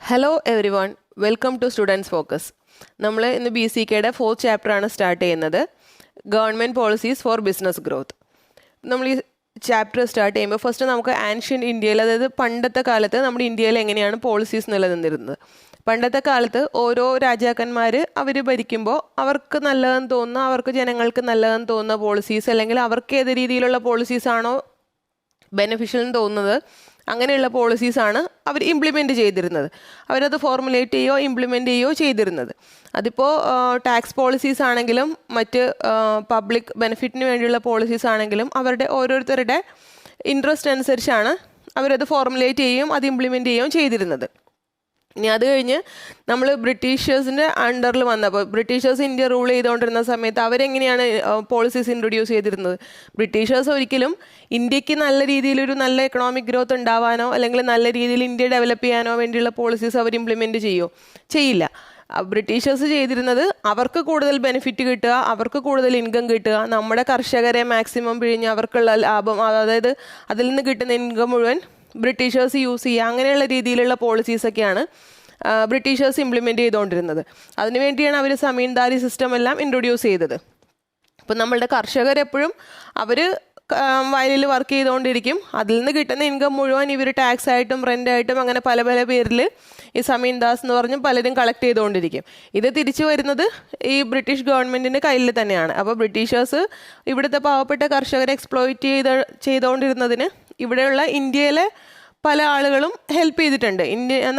Hello everyone, welcome to students focus. നമ്മൾ ഇന്ന് BCKയുടെ 4th ചാപ്റ്ററാണ് സ്റ്റാർട്ട് ചെയ്യുന്നത്, government policies for business growth. നമ്മൾ ഈ ചാപ്റ്റർ സ്റ്റാർട്ട് ചെയ്യുമ്പോൾ ഫസ്റ്റ് നമുക്ക് ആൻഷ്യൻ്റ് ഇന്ത്യയിൽ, അതായത് പണ്ടത്തെ കാലത്ത് നമ്മുടെ ഇന്ത്യയിൽ എങ്ങനെയാണ് പോളിസീസ് നിലനിന്നിരുന്നത്. പണ്ടത്തെ കാലത്ത് ഓരോ രാജാക്കന്മാർ അവർ ഭരിക്കുമ്പോൾ അവർക്ക് നല്ലതെന്ന് തോന്നുന്ന, അവർക്ക് ജനങ്ങൾക്ക് നല്ലതെന്ന് തോന്നുന്ന പോളിസീസ്, അല്ലെങ്കിൽ അവർക്ക് ഏത് രീതിയിലുള്ള പോളിസീസാണോ ബെനിഫിഷ്യൽ എന്ന് തോന്നുന്നത് അങ്ങനെയുള്ള പോളിസീസാണ് അവർ ഇംപ്ലിമെൻറ്റ് ചെയ്തിരുന്നത്. അവരത് ഫോർമുലേറ്റ് ചെയ്യുകയോ ഇംപ്ലിമെൻറ്റ് ചെയ്യുകയോ ചെയ്തിരുന്നത്. അതിപ്പോൾ ടാക്സ് പോളിസീസ് ആണെങ്കിലും മറ്റ് പബ്ലിക് ബെനിഫിറ്റിന് വേണ്ടിയുള്ള പോളിസീസ് ആണെങ്കിലും അവരുടെ ഓരോരുത്തരുടെ ഇൻട്രസ്റ്റ് അനുസരിച്ചാണ് അവരത് ഫോർമുലേറ്റ് ചെയ്യുകയും അത് ഇംപ്ലിമെൻറ്റ് ചെയ്യുകയും ചെയ്തിരുന്നത്. ഇനി അത് കഴിഞ്ഞ് നമ്മൾ ബ്രിട്ടീഷേഴ്സിൻ്റെ അണ്ടറിൽ വന്നപ്പോൾ, ബ്രിട്ടീഷേഴ്സ് ഇന്ത്യ റൂൾ ചെയ്തുകൊണ്ടിരുന്ന സമയത്ത് അവരെങ്ങനെയാണ് പോളിസീസ് ഇൻട്രൊഡ്യൂസ് ചെയ്തിരുന്നത്? ബ്രിട്ടീഷേഴ്സ് ഒരിക്കലും ഇന്ത്യക്ക് നല്ല രീതിയിലൊരു നല്ല എക്കണോമിക് ഗ്രോത്ത് ഉണ്ടാവാനോ അല്ലെങ്കിൽ നല്ല രീതിയിൽ ഇന്ത്യ ഡെവലപ്പ് ചെയ്യാനോ വേണ്ടിയുള്ള പോളിസീസ് അവർ ഇംപ്ലിമെൻറ്റ് ചെയ്യില്ല. ബ്രിട്ടീഷേഴ്സ് ചെയ്തിരുന്നത് അവർക്ക് കൂടുതൽ ബെനിഫിറ്റ് കിട്ടുക, അവർക്ക് കൂടുതൽ ഇൻകം കിട്ടുക, നമ്മുടെ കർഷകരെ മാക്സിമം പിഴിഞ്ഞ് അവർക്കുള്ള ലാഭം, അതായത് അതിൽ നിന്ന് കിട്ടുന്ന ഇൻകം മുഴുവൻ ബ്രിട്ടീഷേഴ്സ് യൂസ് ചെയ്യുക, അങ്ങനെയുള്ള രീതിയിലുള്ള പോളിസീസൊക്കെയാണ് ബ്രിട്ടീഷേഴ്സ് ഇംപ്ലിമെൻറ്റ് ചെയ്തുകൊണ്ടിരുന്നത്. അതിനുവേണ്ടിയാണ് അവർ സമീൻദാരി സിസ്റ്റം എല്ലാം ഇൻട്രൊഡ്യൂസ് ചെയ്തത്. ഇപ്പം നമ്മളുടെ കർഷകരെപ്പോഴും അവർ വയലിൽ വർക്ക് ചെയ്തുകൊണ്ടിരിക്കും, അതിൽ നിന്ന് കിട്ടുന്ന ഇൻകം മുഴുവൻ ഇവർ ടാക്സ് ആയിട്ടും റെൻ്റായിട്ടും അങ്ങനെ പല പല പേരിൽ ഈ സമീൻദാസ് എന്ന് പറഞ്ഞ് പലരും കളക്ട് ചെയ്തുകൊണ്ടിരിക്കും. ഇത് തിരിച്ചു വരുന്നത് ഈ ബ്രിട്ടീഷ് ഗവൺമെൻറ്റിൻ്റെ കയ്യിൽ തന്നെയാണ്. അപ്പോൾ ബ്രിട്ടീഷേഴ്സ് ഇവിടുത്തെ പാവപ്പെട്ട കർഷകരെ എക്സ്പ്ലോയിറ്റ് ചെയ്തുകൊണ്ടിരുന്നതിന് ഇവിടെയുള്ള ഇന്ത്യയിലെ പല ആളുകളും ഹെൽപ്പ് ചെയ്തിട്ടുണ്ട്.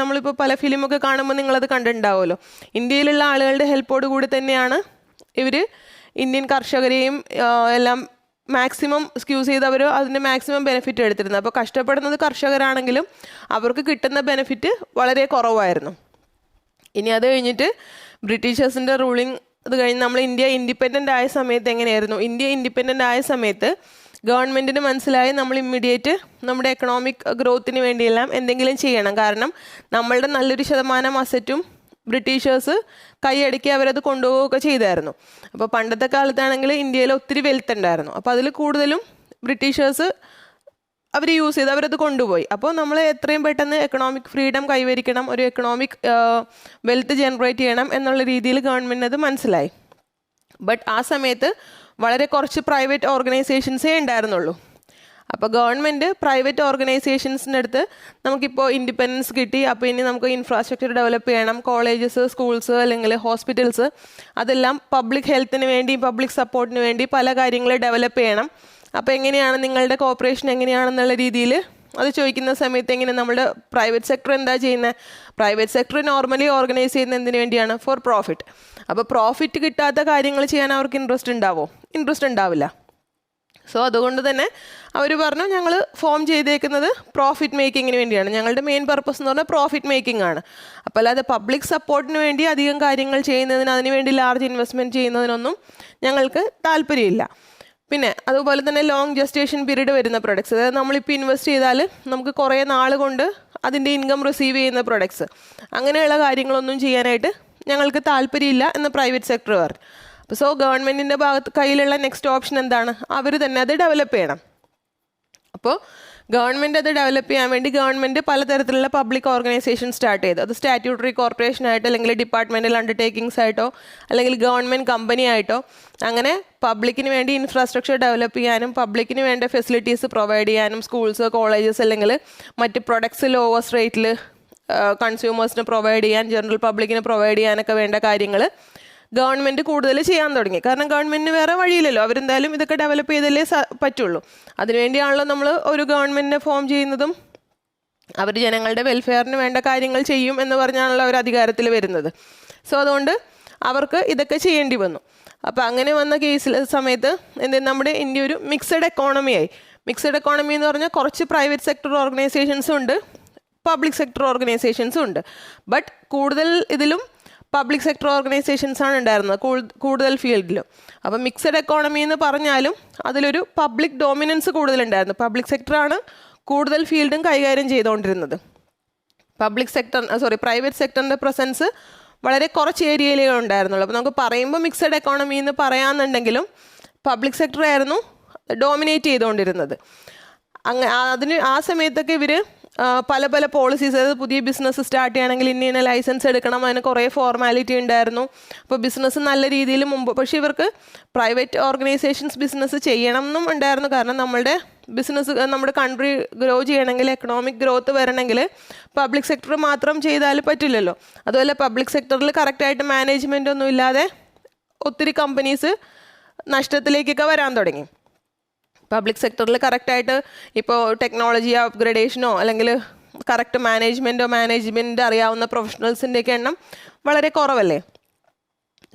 നമ്മളിപ്പോൾ പല ഫിലിമൊക്കെ കാണുമ്പോൾ നിങ്ങളത് കണ്ടിട്ടുണ്ടാവുമല്ലോ. ഇന്ത്യയിലുള്ള ആളുകളുടെ ഹെൽപ്പോട് കൂടി തന്നെയാണ് ഇവർ ഇന്ത്യൻ കർഷകരെയും എല്ലാം മാക്സിമം സ്ക്യൂസ് ചെയ്ത് അവർ അതിൻ്റെ മാക്സിമം ബെനിഫിറ്റ് എടുത്തിരുന്നത്. അപ്പോൾ കഷ്ടപ്പെടുന്നത് കർഷകരാണെങ്കിലും അവർക്ക് കിട്ടുന്ന ബെനിഫിറ്റ് വളരെ കുറവായിരുന്നു. ഇനി അത് കഴിഞ്ഞിട്ട് ബ്രിട്ടീഷേഴ്സിൻ്റെ റൂളിങ് അത് കഴിഞ്ഞ് നമ്മൾ ഇന്ത്യ ഇൻഡിപെൻഡൻ്റ് ആയ സമയത്ത് എങ്ങനെയായിരുന്നു? ഇന്ത്യ ഇൻഡിപെൻഡൻ്റ് ആയ സമയത്ത് ഗവൺമെൻറ്റിന് മനസ്സിലായി നമ്മൾ ഇമ്മീഡിയറ്റ് നമ്മുടെ എക്കണോമിക് ഗ്രോത്തിന് വേണ്ടിയെല്ലാം എന്തെങ്കിലും ചെയ്യണം. കാരണം നമ്മളുടെ നല്ലൊരു ശതമാനം അസറ്റും ബ്രിട്ടീഷേഴ്സ് കൈയടക്കി അവരത് കൊണ്ടുപോവുകയൊക്കെ ചെയ്തായിരുന്നു. അപ്പോൾ പണ്ടത്തെ കാലത്താണെങ്കിൽ ഇന്ത്യയിൽ ഒത്തിരി വെൽത്ത് ഉണ്ടായിരുന്നു. അപ്പോൾ അതിൽ കൂടുതലും ബ്രിട്ടീഷേഴ്സ് അവർ യൂസ് ചെയ്ത് അവരത് കൊണ്ടുപോയി. അപ്പോൾ നമ്മൾ എത്രയും പെട്ടെന്ന് എക്കണോമിക് ഫ്രീഡം കൈവരിക്കണം, ഒരു എക്കണോമിക് വെൽത്ത് ജനറേറ്റ് ചെയ്യണം എന്നുള്ള രീതിയിൽ ഗവൺമെൻറ്റിന് അത് മനസ്സിലായി. ബട്ട് ആ സമയത്ത് വളരെ കുറച്ച് പ്രൈവറ്റ് ഓർഗനൈസേഷൻസേ ഉണ്ടായിരുന്നുള്ളൂ. അപ്പോൾ ഗവൺമെൻറ് പ്രൈവറ്റ് ഓർഗനൈസേഷൻസിൻ്റെ അടുത്ത് നമുക്കിപ്പോൾ ഇൻഡിപെൻഡൻസ് കിട്ടി, അപ്പോൾ ഇനി നമുക്ക് ഇൻഫ്രാസ്ട്രക്ചർ ഡെവലപ്പ് ചെയ്യണം, കോളേജസ്, സ്കൂൾസ് അല്ലെങ്കിൽ ഹോസ്പിറ്റൽസ്, അതെല്ലാം പബ്ലിക് ഹെൽത്തിന് വേണ്ടി പബ്ലിക് സപ്പോർട്ടിന് വേണ്ടി പല കാര്യങ്ങൾ ഡെവലപ്പ് ചെയ്യണം. അപ്പോൾ എങ്ങനെയാണ് നിങ്ങളുടെ കോർപ്പറേഷൻ എങ്ങനെയാണെന്നുള്ള രീതിയിൽ അത് ചോദിക്കുന്ന സമയത്ത് എങ്ങനെ നമ്മുടെ പ്രൈവറ്റ് സെക്ടർ എന്താ ചെയ്യുന്നത്? പ്രൈവറ്റ് സെക്ടർ നോർമലി ഓർഗനൈസ് ചെയ്യുന്നത് എന്തിനു വേണ്ടിയാണ്? For profit. അപ്പോൾ പ്രോഫിറ്റ് കിട്ടാത്ത കാര്യങ്ങൾ ചെയ്യാൻ അവർക്ക് ഇൻട്രസ്റ്റ് ഉണ്ടാവില്ല. സോ അതുകൊണ്ട് തന്നെ അവർ പറഞ്ഞു, ഞങ്ങൾ ഫോം ചെയ്തേക്കുന്നത് പ്രോഫിറ്റ് മേക്കിങ്ങിന് വേണ്ടിയാണ്, ഞങ്ങളുടെ മെയിൻ പർപ്പസ് എന്ന് പറഞ്ഞാൽ പ്രോഫിറ്റ് മേക്കിംഗ് ആണ്. അപ്പോൾ അല്ലാതെ പബ്ലിക് സപ്പോർട്ടിന് വേണ്ടി അധികം കാര്യങ്ങൾ ചെയ്യുന്നതിന്, അതിനുവേണ്ടി ലാർജ് ഇൻവെസ്റ്റ്മെൻറ്റ് ചെയ്യുന്നതിനൊന്നും ഞങ്ങൾക്ക് താല്പര്യമില്ല. പിന്നെ അതുപോലെ തന്നെ ലോങ് ജസ്റ്റേഷൻ പീരീഡ് വരുന്ന പ്രൊഡക്ട്സ്, അതായത് നമ്മളിപ്പോൾ ഇൻവെസ്റ്റ് ചെയ്താൽ നമുക്ക് കുറേ നാൾ കൊണ്ട് അതിൻ്റെ ഇൻകം റിസീവ് ചെയ്യുന്ന പ്രൊഡക്ട്സ്, അങ്ങനെയുള്ള കാര്യങ്ങളൊന്നും ചെയ്യാനായിട്ട് ഞങ്ങൾക്ക് താല്പര്യമില്ല എന്ന് പ്രൈവറ്റ് സെക്ടർ പറഞ്ഞു. അപ്പോൾ സോ ഗവൺമെൻറ്റിൻ്റെ കയ്യിലുള്ള നെക്സ്റ്റ് ഓപ്ഷൻ എന്താണ്? അവർ തന്നെ അത് ഡെവലപ്പ് ചെയ്യണം. അപ്പോൾ ഗവൺമെൻറ് അത് ഡെവലപ്പ് ചെയ്യാൻ വേണ്ടി ഗവൺമെൻറ് പലതരത്തിലുള്ള പബ്ലിക് ഓർഗനൈസേഷൻ സ്റ്റാർട്ട് ചെയ്തു. അത് സ്റ്റാറ്റ്യൂട്ടറി കോർപ്പറേഷൻ ആയിട്ടോ അല്ലെങ്കിൽ ഡിപ്പാർട്ട്മെൻറ്റൽ അണ്ടർടേക്കിങ്സ് ആയിട്ടോ അല്ലെങ്കിൽ ഗവൺമെൻറ് കമ്പനി ആയിട്ടോ അങ്ങനെ പബ്ലിക്കിന് വേണ്ടി ഇൻഫ്രാസ്ട്രക്ചർ ഡെവലപ്പ് ചെയ്യാനും പബ്ലിക്കിന് വേണ്ട ഫെസിലിറ്റീസ് പ്രൊവൈഡ് ചെയ്യാനും സ്കൂൾസ്, കോളേജസ് അല്ലെങ്കിൽ മറ്റ് പ്രൊഡക്ട്സ് ലോവസ്റ്റ് റേറ്റിൽ കൺസ്യൂമേഴ്സിന് പ്രൊവൈഡ് ചെയ്യാൻ, ജനറൽ പബ്ലിക്കിന് പ്രൊവൈഡ് ചെയ്യാനൊക്കെ വേണ്ട കാര്യങ്ങൾ ഗവൺമെൻറ് കൂടുതൽ ചെയ്യാൻ തുടങ്ങി. കാരണം ഗവൺമെൻറ്റിന് വേറെ വഴിയില്ലല്ലോ, അവരെന്തായാലും ഇതൊക്കെ ഡെവലപ്പ് ചെയ്തല്ലേ പറ്റുള്ളൂ. അതിനുവേണ്ടിയാണല്ലോ നമ്മൾ ഒരു ഗവൺമെൻറ്റിനെ ഫോം ചെയ്യുന്നതും. അവർ ജനങ്ങളുടെ വെൽഫെയറിന് വേണ്ട കാര്യങ്ങൾ ചെയ്യും എന്ന് പറഞ്ഞാണല്ലോ അവർ അധികാരത്തിൽ വരുന്നത്. സോ അതുകൊണ്ട് അവർക്ക് ഇതൊക്കെ ചെയ്യേണ്ടി വന്നു. അപ്പോൾ അങ്ങനെ വന്ന സമയത്ത് നമ്മുടെ ഇന്ത്യ ഒരു മിക്സഡ് എക്കോണമിയായി. മിക്സഡ് എക്കോണമി എന്ന് പറഞ്ഞാൽ കുറച്ച് പ്രൈവറ്റ് സെക്ടർ ഓർഗനൈസേഷൻസും ഉണ്ട്, പബ്ലിക് സെക്ടർ ഓർഗനൈസേഷൻസും ഉണ്ട്. ബട്ട് കൂടുതൽ ഇതിലും പബ്ലിക് സെക്ടർ ഓർഗനൈസേഷൻസ് ആണ് ഉണ്ടായിരുന്നത് കൂടുതൽ ഫീൽഡിലും. അപ്പോൾ മിക്സഡ് എക്കോണമി എന്ന് പറഞ്ഞാലും അതിലൊരു പബ്ലിക് ഡോമിനൻസ് കൂടുതലുണ്ടായിരുന്നു. പബ്ലിക് സെക്ടറാണ് കൂടുതൽ ഫീൽഡും കൈകാര്യം ചെയ്തുകൊണ്ടിരുന്നത്. പ്രൈവറ്റ് സെക്ടറിൻ്റെ പ്രസൻസ് വളരെ കുറച്ച് ഏരിയയിലേ ഉണ്ടായിരുന്നുള്ളൂ. അപ്പോൾ നമുക്ക് പറയുമ്പോൾ മിക്സഡ് എക്കോണമി എന്ന് പറയാമെന്നുണ്ടെങ്കിലും പബ്ലിക് സെക്ടറായിരുന്നു ഡോമിനേറ്റ് ചെയ്തുകൊണ്ടിരുന്നത്. ആ സമയത്തൊക്കെ ഇവർ പല പല പോളിസീസ്, അതായത് പുതിയ ബിസിനസ് സ്റ്റാർട്ട് ചെയ്യണമെങ്കിൽ ഇന്ന ലൈസൻസ് എടുക്കണം, അതിന് കുറേ ഫോർമാലിറ്റി ഉണ്ടായിരുന്നു. അപ്പോൾ ബിസിനസ് നല്ല രീതിയിൽ മുമ്പ്, പക്ഷേ ഇവർക്ക് പ്രൈവറ്റ് ഓർഗനൈസേഷൻസ് ബിസിനസ് ചെയ്യണം എന്നും ഉണ്ടായിരുന്നു. കാരണം നമ്മുടെ ബിസിനസ്, നമ്മുടെ കൺട്രി ഗ്രോ ചെയ്യണമെങ്കിൽ, എക്കണോമിക് ഗ്രോത്ത് വരണമെങ്കിൽ പബ്ലിക് സെക്ടർ മാത്രം ചെയ്താൽ പറ്റില്ലല്ലോ. അതുപോലെ പബ്ലിക് സെക്ടറിൽ കറക്റ്റായിട്ട് മാനേജ്മെൻ്റ് ഒന്നും ഇല്ലാതെ ഒത്തിരി കമ്പനീസ് നഷ്ടത്തിലേക്കൊക്കെ വരാൻ തുടങ്ങി. പബ്ലിക് സെക്ടറിൽ കറക്റ്റായിട്ട് ഇപ്പോൾ ടെക്നോളജി അപ്ഗ്രഡേഷനോ അല്ലെങ്കിൽ കറക്റ്റ് മാനേജ്മെൻറ്റ് അറിയാവുന്ന പ്രൊഫഷണൽസിൻ്റെയൊക്കെ എണ്ണം വളരെ കുറവല്ലേ.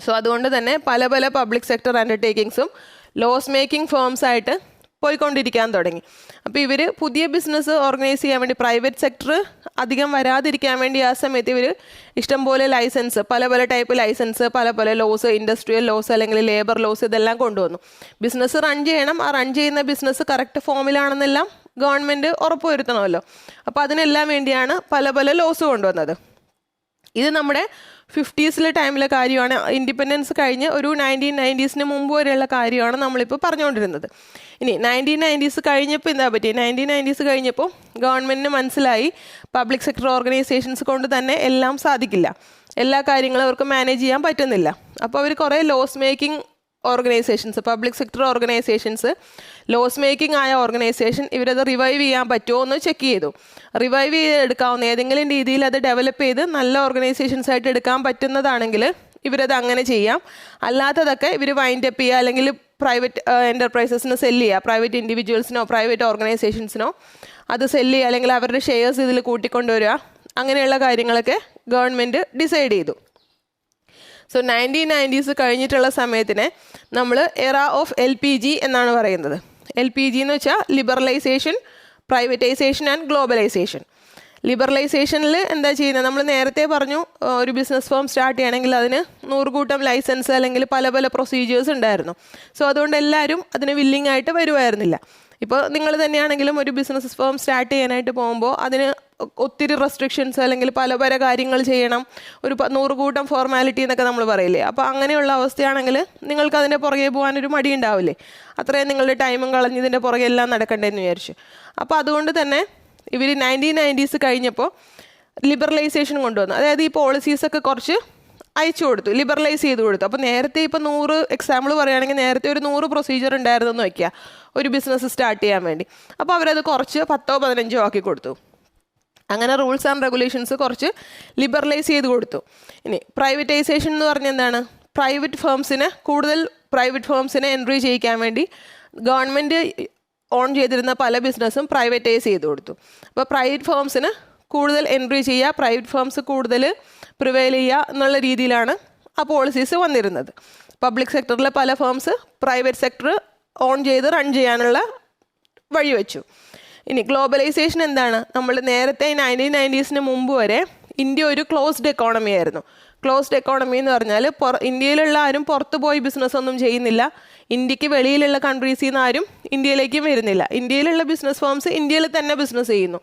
സോ അതുകൊണ്ട് തന്നെ പല പല പബ്ലിക് സെക്ടർ അണ്ടർടേക്കിങ്സും ലോസ് മേക്കിംഗ് ഫേംസ് ആയിട്ട് പോയിക്കൊണ്ടിരിക്കാൻ തുടങ്ങി. അപ്പോൾ ഇവർ പുതിയ ബിസിനസ് ഓർഗനൈസ് ചെയ്യാൻ വേണ്ടി, പ്രൈവറ്റ് സെക്ടർ അധികം വരാതിരിക്കാൻ വേണ്ടി ആ സമയത്ത് ഇവർ ഇഷ്ടംപോലെ ലൈസൻസ്, പല പല ടൈപ്പ് ലൈസൻസ്, പല പല ലോസ്, ഇൻഡസ്ട്രിയൽ ലോസ് അല്ലെങ്കിൽ ലേബർ ലോസ്, ഇതെല്ലാം കൊണ്ടുവന്നു. ബിസിനസ് റൺ ചെയ്യണം, ആ റൺ ചെയ്യുന്ന ബിസിനസ് കറക്റ്റ് ഫോമിലാണെന്നെല്ലാം ഗവൺമെൻറ് ഉറപ്പുവരുത്തണമല്ലോ. അപ്പോൾ അതിനെല്ലാം വേണ്ടിയാണ് പല പല ലോസ് കൊണ്ടുവന്നത്. ഇത് നമ്മുടെ 50s ടൈമിലെ കാര്യമാണ്. ഇൻഡിപെൻഡൻസ് കഴിഞ്ഞ് ഒരു 1990s മുമ്പ് വരെയുള്ള കാര്യമാണ് നമ്മളിപ്പോൾ പറഞ്ഞുകൊണ്ടിരുന്നത്. ഇനി 1990s കഴിഞ്ഞപ്പോൾ എന്താ പറ്റി? 1990s കഴിഞ്ഞപ്പോൾ ഗവൺമെൻറ്റിന് മനസ്സിലായി പബ്ലിക് സെക്ടർ ഓർഗനൈസേഷൻസ് കൊണ്ട് തന്നെ എല്ലാം സാധിക്കില്ല, എല്ലാ കാര്യങ്ങളും അവർക്ക് മാനേജ് ചെയ്യാൻ പറ്റുന്നില്ല. അപ്പോൾ അവർ കുറേ loss making organisations, public sector organisations, loss making ആയ ഓർഗനൈസേഷൻ, ഇവരത് റിവൈവ് ചെയ്യാൻ പറ്റുമോ എന്ന് ചെക്ക് ചെയ്തു. റിവൈവ് ചെയ്തെടുക്കാവുന്ന ഏതെങ്കിലും രീതിയിൽ അത് ഡെവലപ്പ് ചെയ്ത് നല്ല ഓർഗനൈസേഷൻസ് ആയിട്ട് എടുക്കാൻ പറ്റുന്നതാണെങ്കിൽ ഇവരത് അങ്ങനെ ചെയ്യാം. അല്ലാത്തതൊക്കെ ഇവർ വൈൻഡ് അപ്പ് ചെയ്യുക, അല്ലെങ്കിൽ പ്രൈവറ്റ് എൻ്റർപ്രൈസസിന് സെല്ല് ചെയ്യുക, പ്രൈവറ്റ് ഇൻഡിവിജ്വൽസിനോ പ്രൈവറ്റ് ഓർഗനൈസേഷൻസിനോ അത് സെല്ല് ചെയ്യുക, അല്ലെങ്കിൽ അവരുടെ ഷെയർസ് ഇതിൽ കൂട്ടിക്കൊണ്ടുവരിക, അങ്ങനെയുള്ള കാര്യങ്ങളൊക്കെ ഗവൺമെൻറ് ഡിസൈഡ് ചെയ്തു. സോ 1990s കഴിഞ്ഞിട്ടുള്ള സമയത്തിനെ നമ്മൾ എറ ഓഫ് LPG എന്നാണ് പറയുന്നത്. LPG എന്ന് വെച്ചാൽ ലിബറലൈസേഷൻ, പ്രൈവറ്റൈസേഷൻ ആൻഡ് ഗ്ലോബലൈസേഷൻ. ലിബറലൈസേഷനിൽ എന്താ ചെയ്യുന്നത്? നമ്മൾ നേരത്തെ പറഞ്ഞു, ഒരു ബിസിനസ് ഫേം സ്റ്റാർട്ട് ചെയ്യണമെങ്കിൽ അതിന് 100 കൂട്ടം ലൈസൻസ് അല്ലെങ്കിൽ പല പല പ്രൊസീജിയേഴ്സ് ഉണ്ടായിരുന്നു. സോ അതുകൊണ്ട് എല്ലാവരും അതിന് വില്ലിംഗ് ആയിട്ട് വരുമായിരുന്നില്ല. ഇപ്പോൾ നിങ്ങൾ തന്നെയാണെങ്കിലും ഒരു ബിസിനസ് ഫേം സ്റ്റാർട്ട് ചെയ്യാനായിട്ട് പോകുമ്പോൾ അതിന് ഒത്തിരി റെസ്ട്രിക്ഷൻസ് അല്ലെങ്കിൽ പല പല കാര്യങ്ങൾ ചെയ്യണം, ഒരു 100 കൂട്ടം ഫോർമാലിറ്റി എന്നൊക്കെ നമ്മൾ പറയില്ലേ. അപ്പോൾ അങ്ങനെയുള്ള അവസ്ഥയാണെങ്കിൽ നിങ്ങൾക്ക് അതിൻ്റെ പുറകെ പോകാനൊരു മടി ഉണ്ടാവില്ലേ? അത്രയും നിങ്ങളുടെ ടൈമും കളഞ്ഞതിൻ്റെ പുറകെ എല്ലാം നടക്കണ്ടേന്ന് വിചാരിച്ചു. അപ്പോൾ അതുകൊണ്ട് തന്നെ ഇവർ 1990s കഴിഞ്ഞപ്പോൾ ലിബറലൈസേഷൻ കൊണ്ടുവന്നു. അതായത് ഈ പോളിസീസൊക്കെ കുറച്ച് അയച്ചു കൊടുത്തു, ലിബറലൈസ് ചെയ്ത് കൊടുത്തു. അപ്പോൾ നേരത്തെ ഇപ്പോൾ 100 എക്സാമ്പിൾ പറയുകയാണെങ്കിൽ നേരത്തെ ഒരു 100 പ്രൊസീജിയർ ഉണ്ടായിരുന്നു എന്ന് വയ്ക്കുക ഒരു ബിസിനസ് സ്റ്റാർട്ട് ചെയ്യാൻ വേണ്ടി. അപ്പോൾ അവരത് കുറച്ച് 10ഓ 15ഓ ആക്കി കൊടുത്തു. അങ്ങനെ റൂൾസ് ആൻഡ് റെഗുലേഷൻസ് കുറച്ച് ലിബറലൈസ് ചെയ്ത് കൊടുത്തു. ഇനി പ്രൈവറ്റൈസേഷൻ എന്ന് പറഞ്ഞാൽ എന്താണ്? കൂടുതൽ പ്രൈവറ്റ് ഫേംസിനെ എൻട്രി ചെയ്യിക്കാൻ വേണ്ടി ഗവൺമെൻറ് ഓൺ ചെയ്തിരുന്ന പല ബിസിനസ്സും പ്രൈവറ്റൈസ് ചെയ്ത് കൊടുത്തു. അപ്പോൾ പ്രൈവറ്റ് ഫേംസിന് കൂടുതൽ എൻട്രി ചെയ്യുക, പ്രൈവറ്റ് ഫേംസ് കൂടുതൽ പ്രിവെയിൽ ചെയ്യുക എന്നുള്ള രീതിയിലാണ് ആ പോളിസീസ് വന്നിരുന്നത്. പബ്ലിക് സെക്ടറിലെ പല ഫേംസ് പ്രൈവറ്റ് സെക്ടർ ഓൺ ചെയ്ത് റൺ ചെയ്യാനുള്ള വഴിവെച്ചു. ഇനി ഗ്ലോബലൈസേഷൻ എന്താണ്? നമ്മൾ നേരത്തെ 1990s മുമ്പ് വരെ ഇന്ത്യ ഒരു ക്ലോസ്ഡ് എക്കോണമി ആയിരുന്നു. ക്ലോസ്ഡ് എക്കോണമി എന്ന് പറഞ്ഞാൽ ഇന്ത്യയിലുള്ള ആരും പുറത്ത് പോയി ബിസിനസ് ഒന്നും ചെയ്യുന്നില്ല, ഇന്ത്യക്ക് വെളിയിലുള്ള കൺട്രീസിൽ നിന്ന് ആരും ഇന്ത്യയിലേക്കും വരുന്നില്ല. ഇന്ത്യയിലുള്ള ബിസിനസ് ഫേംസ് ഇന്ത്യയിൽ തന്നെ ബിസിനസ് ചെയ്യുന്നു.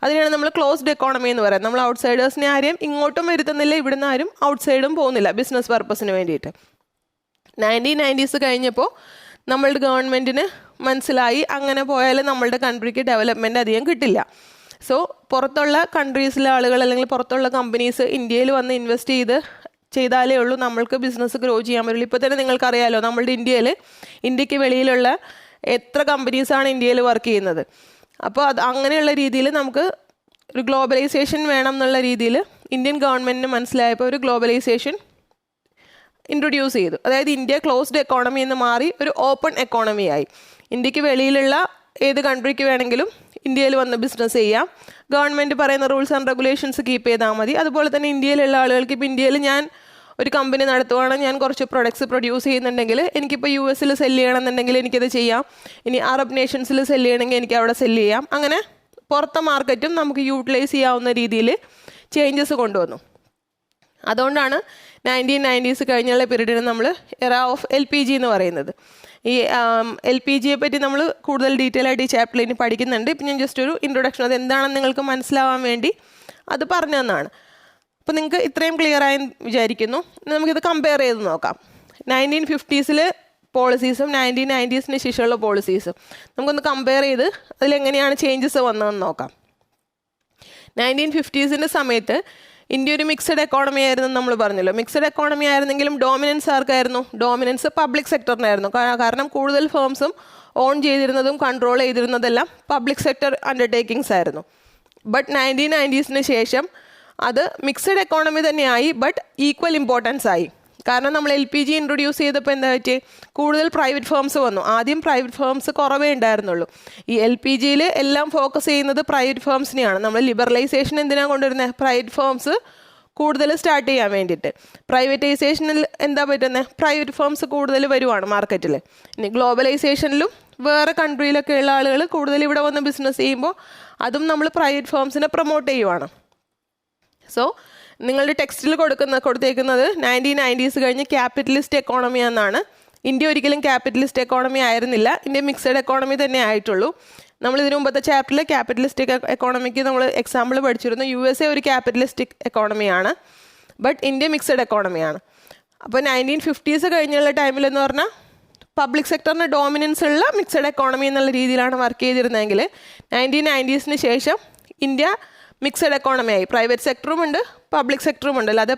അതിനാണ് നമ്മൾ ക്ലോസ്ഡ് എക്കോണമി എന്ന് പറയുന്നത്. നമ്മൾ ഔട്ട്സൈഡേഴ്സിനെ ആരെയും ഇങ്ങോട്ടും വരുത്തുന്നില്ല, ഇവിടുന്ന് ആരും ഔട്ട്സൈഡും പോകുന്നില്ല ബിസിനസ് പർപ്പസിന് വേണ്ടിയിട്ട്. 1990s കഴിഞ്ഞപ്പോൾ നമ്മളുടെ ഗവൺമെൻറ്റിന് മനസ്സിലായി അങ്ങനെ പോയാൽ നമ്മളുടെ കൺട്രിക്ക് ഡെവലപ്മെൻറ്റ് അധികം കിട്ടില്ല. സോ പുറത്തുള്ള കൺട്രീസിലെ ആളുകൾ അല്ലെങ്കിൽ പുറത്തുള്ള കമ്പനീസ് ഇന്ത്യയിൽ വന്ന് ഇൻവെസ്റ്റ് ചെയ്താലേ ഉള്ളൂ നമ്മൾക്ക് ബിസിനസ് ഗ്രോ ചെയ്യാൻ പറ്റുള്ളൂ. ഇപ്പോൾ തന്നെ നിങ്ങൾക്കറിയാലോ നമ്മളുടെ ഇന്ത്യക്ക് വെളിയിലുള്ള എത്ര കമ്പനീസാണ് ഇന്ത്യയിൽ വർക്ക് ചെയ്യുന്നത്. അപ്പോൾ അങ്ങനെയുള്ള രീതിയിൽ നമുക്ക് ഒരു ഗ്ലോബലൈസേഷൻ വേണം എന്നുള്ള രീതിയിൽ ഇന്ത്യൻ ഗവൺമെൻറ്റിന് മനസ്സിലായപ്പോൾ ഒരു ഗ്ലോബലൈസേഷൻ ഇൻട്രൊഡ്യൂസ് ചെയ്തു. അതായത് ഇന്ത്യ ക്ലോസ്ഡ് എക്കോണമി എന്ന് മാറി ഒരു ഓപ്പൺ എക്കോണമി ആയി. ഇന്ത്യക്ക് വെളിയിലുള്ള ഏത് കൺട്രിക്ക് വേണമെങ്കിലും ഇന്ത്യയിൽ വന്ന് ബിസിനസ് ചെയ്യാം, ഗവൺമെൻറ് പറയുന്ന റൂൾസ് ആൻഡ് റെഗുലേഷൻസ് കീപ്പ് ചെയ്താൽ മതി. അതുപോലെ തന്നെ ഇന്ത്യയിലുള്ള ആളുകൾക്ക് ഇപ്പോൾ ഇന്ത്യയിൽ ഞാൻ ഒരു കമ്പനി നടത്തുവാണ്, ഞാൻ കുറച്ച് പ്രൊഡക്ട്സ് പ്രൊഡ്യൂസ് ചെയ്യുന്നുണ്ടെങ്കിൽ എനിക്കിപ്പോൾ US സെല്ല് ചെയ്യണമെന്നുണ്ടെങ്കിൽ എനിക്കത് ചെയ്യാം. ഇനി അറബ് നേഷൻസിൽ സെല്ല് ചെയ്യണമെങ്കിൽ എനിക്ക് അവിടെ സെല്ല് ചെയ്യാം. അങ്ങനെ പുറത്തെ മാർക്കറ്റും നമുക്ക് യൂട്ടിലൈസ് ചെയ്യാവുന്ന രീതിയിൽ ചേഞ്ചസ് കൊണ്ടുവന്നു. അതുകൊണ്ടാണ് 1990s കഴിഞ്ഞുള്ള പീരീഡിന് നമ്മൾ എറ ഓഫ് LPG എന്ന് പറയുന്നത്. ഈ LPGയെ പറ്റി നമ്മൾ കൂടുതൽ ഡീറ്റെയിൽ ആയിട്ട് ഈ ചാപ്റ്ററിൽ ഇനി പഠിക്കുന്നുണ്ട്. ഇപ്പം ഞാൻ ജസ്റ്റ് ഒരു ഇൻട്രൊഡക്ഷൻ, അത് എന്താണെന്ന് നിങ്ങൾക്ക് മനസ്സിലാവാൻ വേണ്ടി അത് പറഞ്ഞു തന്നതാണ്. അപ്പോൾ നിങ്ങൾക്ക് ഇത്രയും ക്ലിയർ ആയി വിചാരിക്കുന്നു. നമുക്കിത് കമ്പയർ ചെയ്ത് നോക്കാം. 1950s പോളിസീസും 1990s ശേഷമുള്ള പോളിസീസും നമുക്കൊന്ന് കമ്പയർ ചെയ്ത് അതിലെങ്ങനെയാണ് ചേഞ്ചസ് വന്നതെന്ന് നോക്കാം. 1950s സമയത്ത് ഇന്ത്യ ഒരു മിക്സഡ് എക്കോണമി ആയിരുന്നു നമ്മൾ പറഞ്ഞല്ലോ. മിക്സഡ് എക്കോണമി ആയിരുന്നെങ്കിലും ഡോമിനൻസ് ആർക്കായിരുന്നു? ഡോമിനൻസ് പബ്ലിക് സെക്ടറിനായിരുന്നു. കാരണം കൂടുതൽ ഫേംസും ഓൺ ചെയ്തിരുന്നതും കൺട്രോൾ ചെയ്തിരുന്നതെല്ലാം പബ്ലിക് സെക്ടർ അണ്ടർടേക്കിങ്സ് ആയിരുന്നു. ബട്ട് 1990s ശേഷം അത് മിക്സഡ് എക്കോണമി തന്നെയായി, ബട്ട് ഈക്വൽ ഇമ്പോർട്ടൻസ് ആയി. കാരണം നമ്മൾ LPG ഇൻട്രൊഡ്യൂസ് ചെയ്തപ്പോൾ എന്താ പറ്റി? കൂടുതൽ പ്രൈവറ്റ് ഫേംസ് വന്നു. ആദ്യം പ്രൈവറ്റ് ഫേംസ് കുറവേ ഉണ്ടായിരുന്നുള്ളൂ. ഈ LPGയിൽ എല്ലാം ഫോക്കസ് ചെയ്യുന്നത് പ്രൈവറ്റ് ഫേംസിനെയാണ്. നമ്മൾ ലിബറലൈസേഷൻ എന്തിനാണ് കൊണ്ടുവരുന്നത്? പ്രൈവറ്റ് ഫേംസ് കൂടുതൽ സ്റ്റാർട്ട് ചെയ്യാൻ വേണ്ടിയിട്ട്. പ്രൈവറ്റൈസേഷനിൽ എന്താ പറ്റുന്നത്? പ്രൈവറ്റ് ഫേംസ് കൂടുതൽ വരുവാണ് മാർക്കറ്റിൽ. ഇനി ഗ്ലോബലൈസേഷനിലും വേറെ കൺട്രിയിലൊക്കെ ഉള്ള ആളുകൾ കൂടുതൽ ഇവിടെ വന്ന് ബിസിനസ് ചെയ്യുമ്പോൾ അതും നമ്മൾ പ്രൈവറ്റ് ഫേംസിനെ പ്രൊമോട്ട് ചെയ്യുവാണ്. സോ നിങ്ങളുടെ ടെക്സ്റ്റിൽ കൊടുത്തേക്കുന്നത് 1990s കഴിഞ്ഞ് ക്യാപിറ്റലിസ്റ്റ് എക്കോണമി എന്നാണ്. ഇന്ത്യ ഒരിക്കലും ക്യാപിറ്റലിസ്റ്റ് എക്കോണമി ആയിരുന്നില്ല. ഇന്ത്യ മിക്സഡ് എക്കോണമി തന്നെ ആയിട്ടുള്ളൂ. നമ്മൾ ഇതിനു മുമ്പത്തെ ചാപ്റ്ററിൽ ക്യാപിറ്റലിസ്റ്റിക് എക്കോണമിക്ക് നമ്മൾ എക്സാമ്പിൾ പഠിച്ചിരുന്നു. USA ഒരു ക്യാപിറ്റലിസ്റ്റിക് എക്കോണമിയാണ്, ബട്ട് ഇന്ത്യ മിക്സഡ് എക്കോണമിയാണ്. അപ്പോൾ 1950s കഴിഞ്ഞുള്ള ടൈമിലെന്ന് പറഞ്ഞാൽ പബ്ലിക് സെക്ടറിന് ഡോമിനൻസ് ഉള്ള മിക്സഡ് എക്കോണമി എന്നുള്ള രീതിയിലാണ് വർക്ക് ചെയ്തിരുന്നതെങ്കിൽ 1990s ശേഷം ഇന്ത്യ മിക്സഡ് എക്കോണമി ആയി. പ്രൈവറ്റ് സെക്ടറും ഉണ്ട്, പബ്ലിക് സെക്ടറും ഉണ്ട്. അല്ലാതെ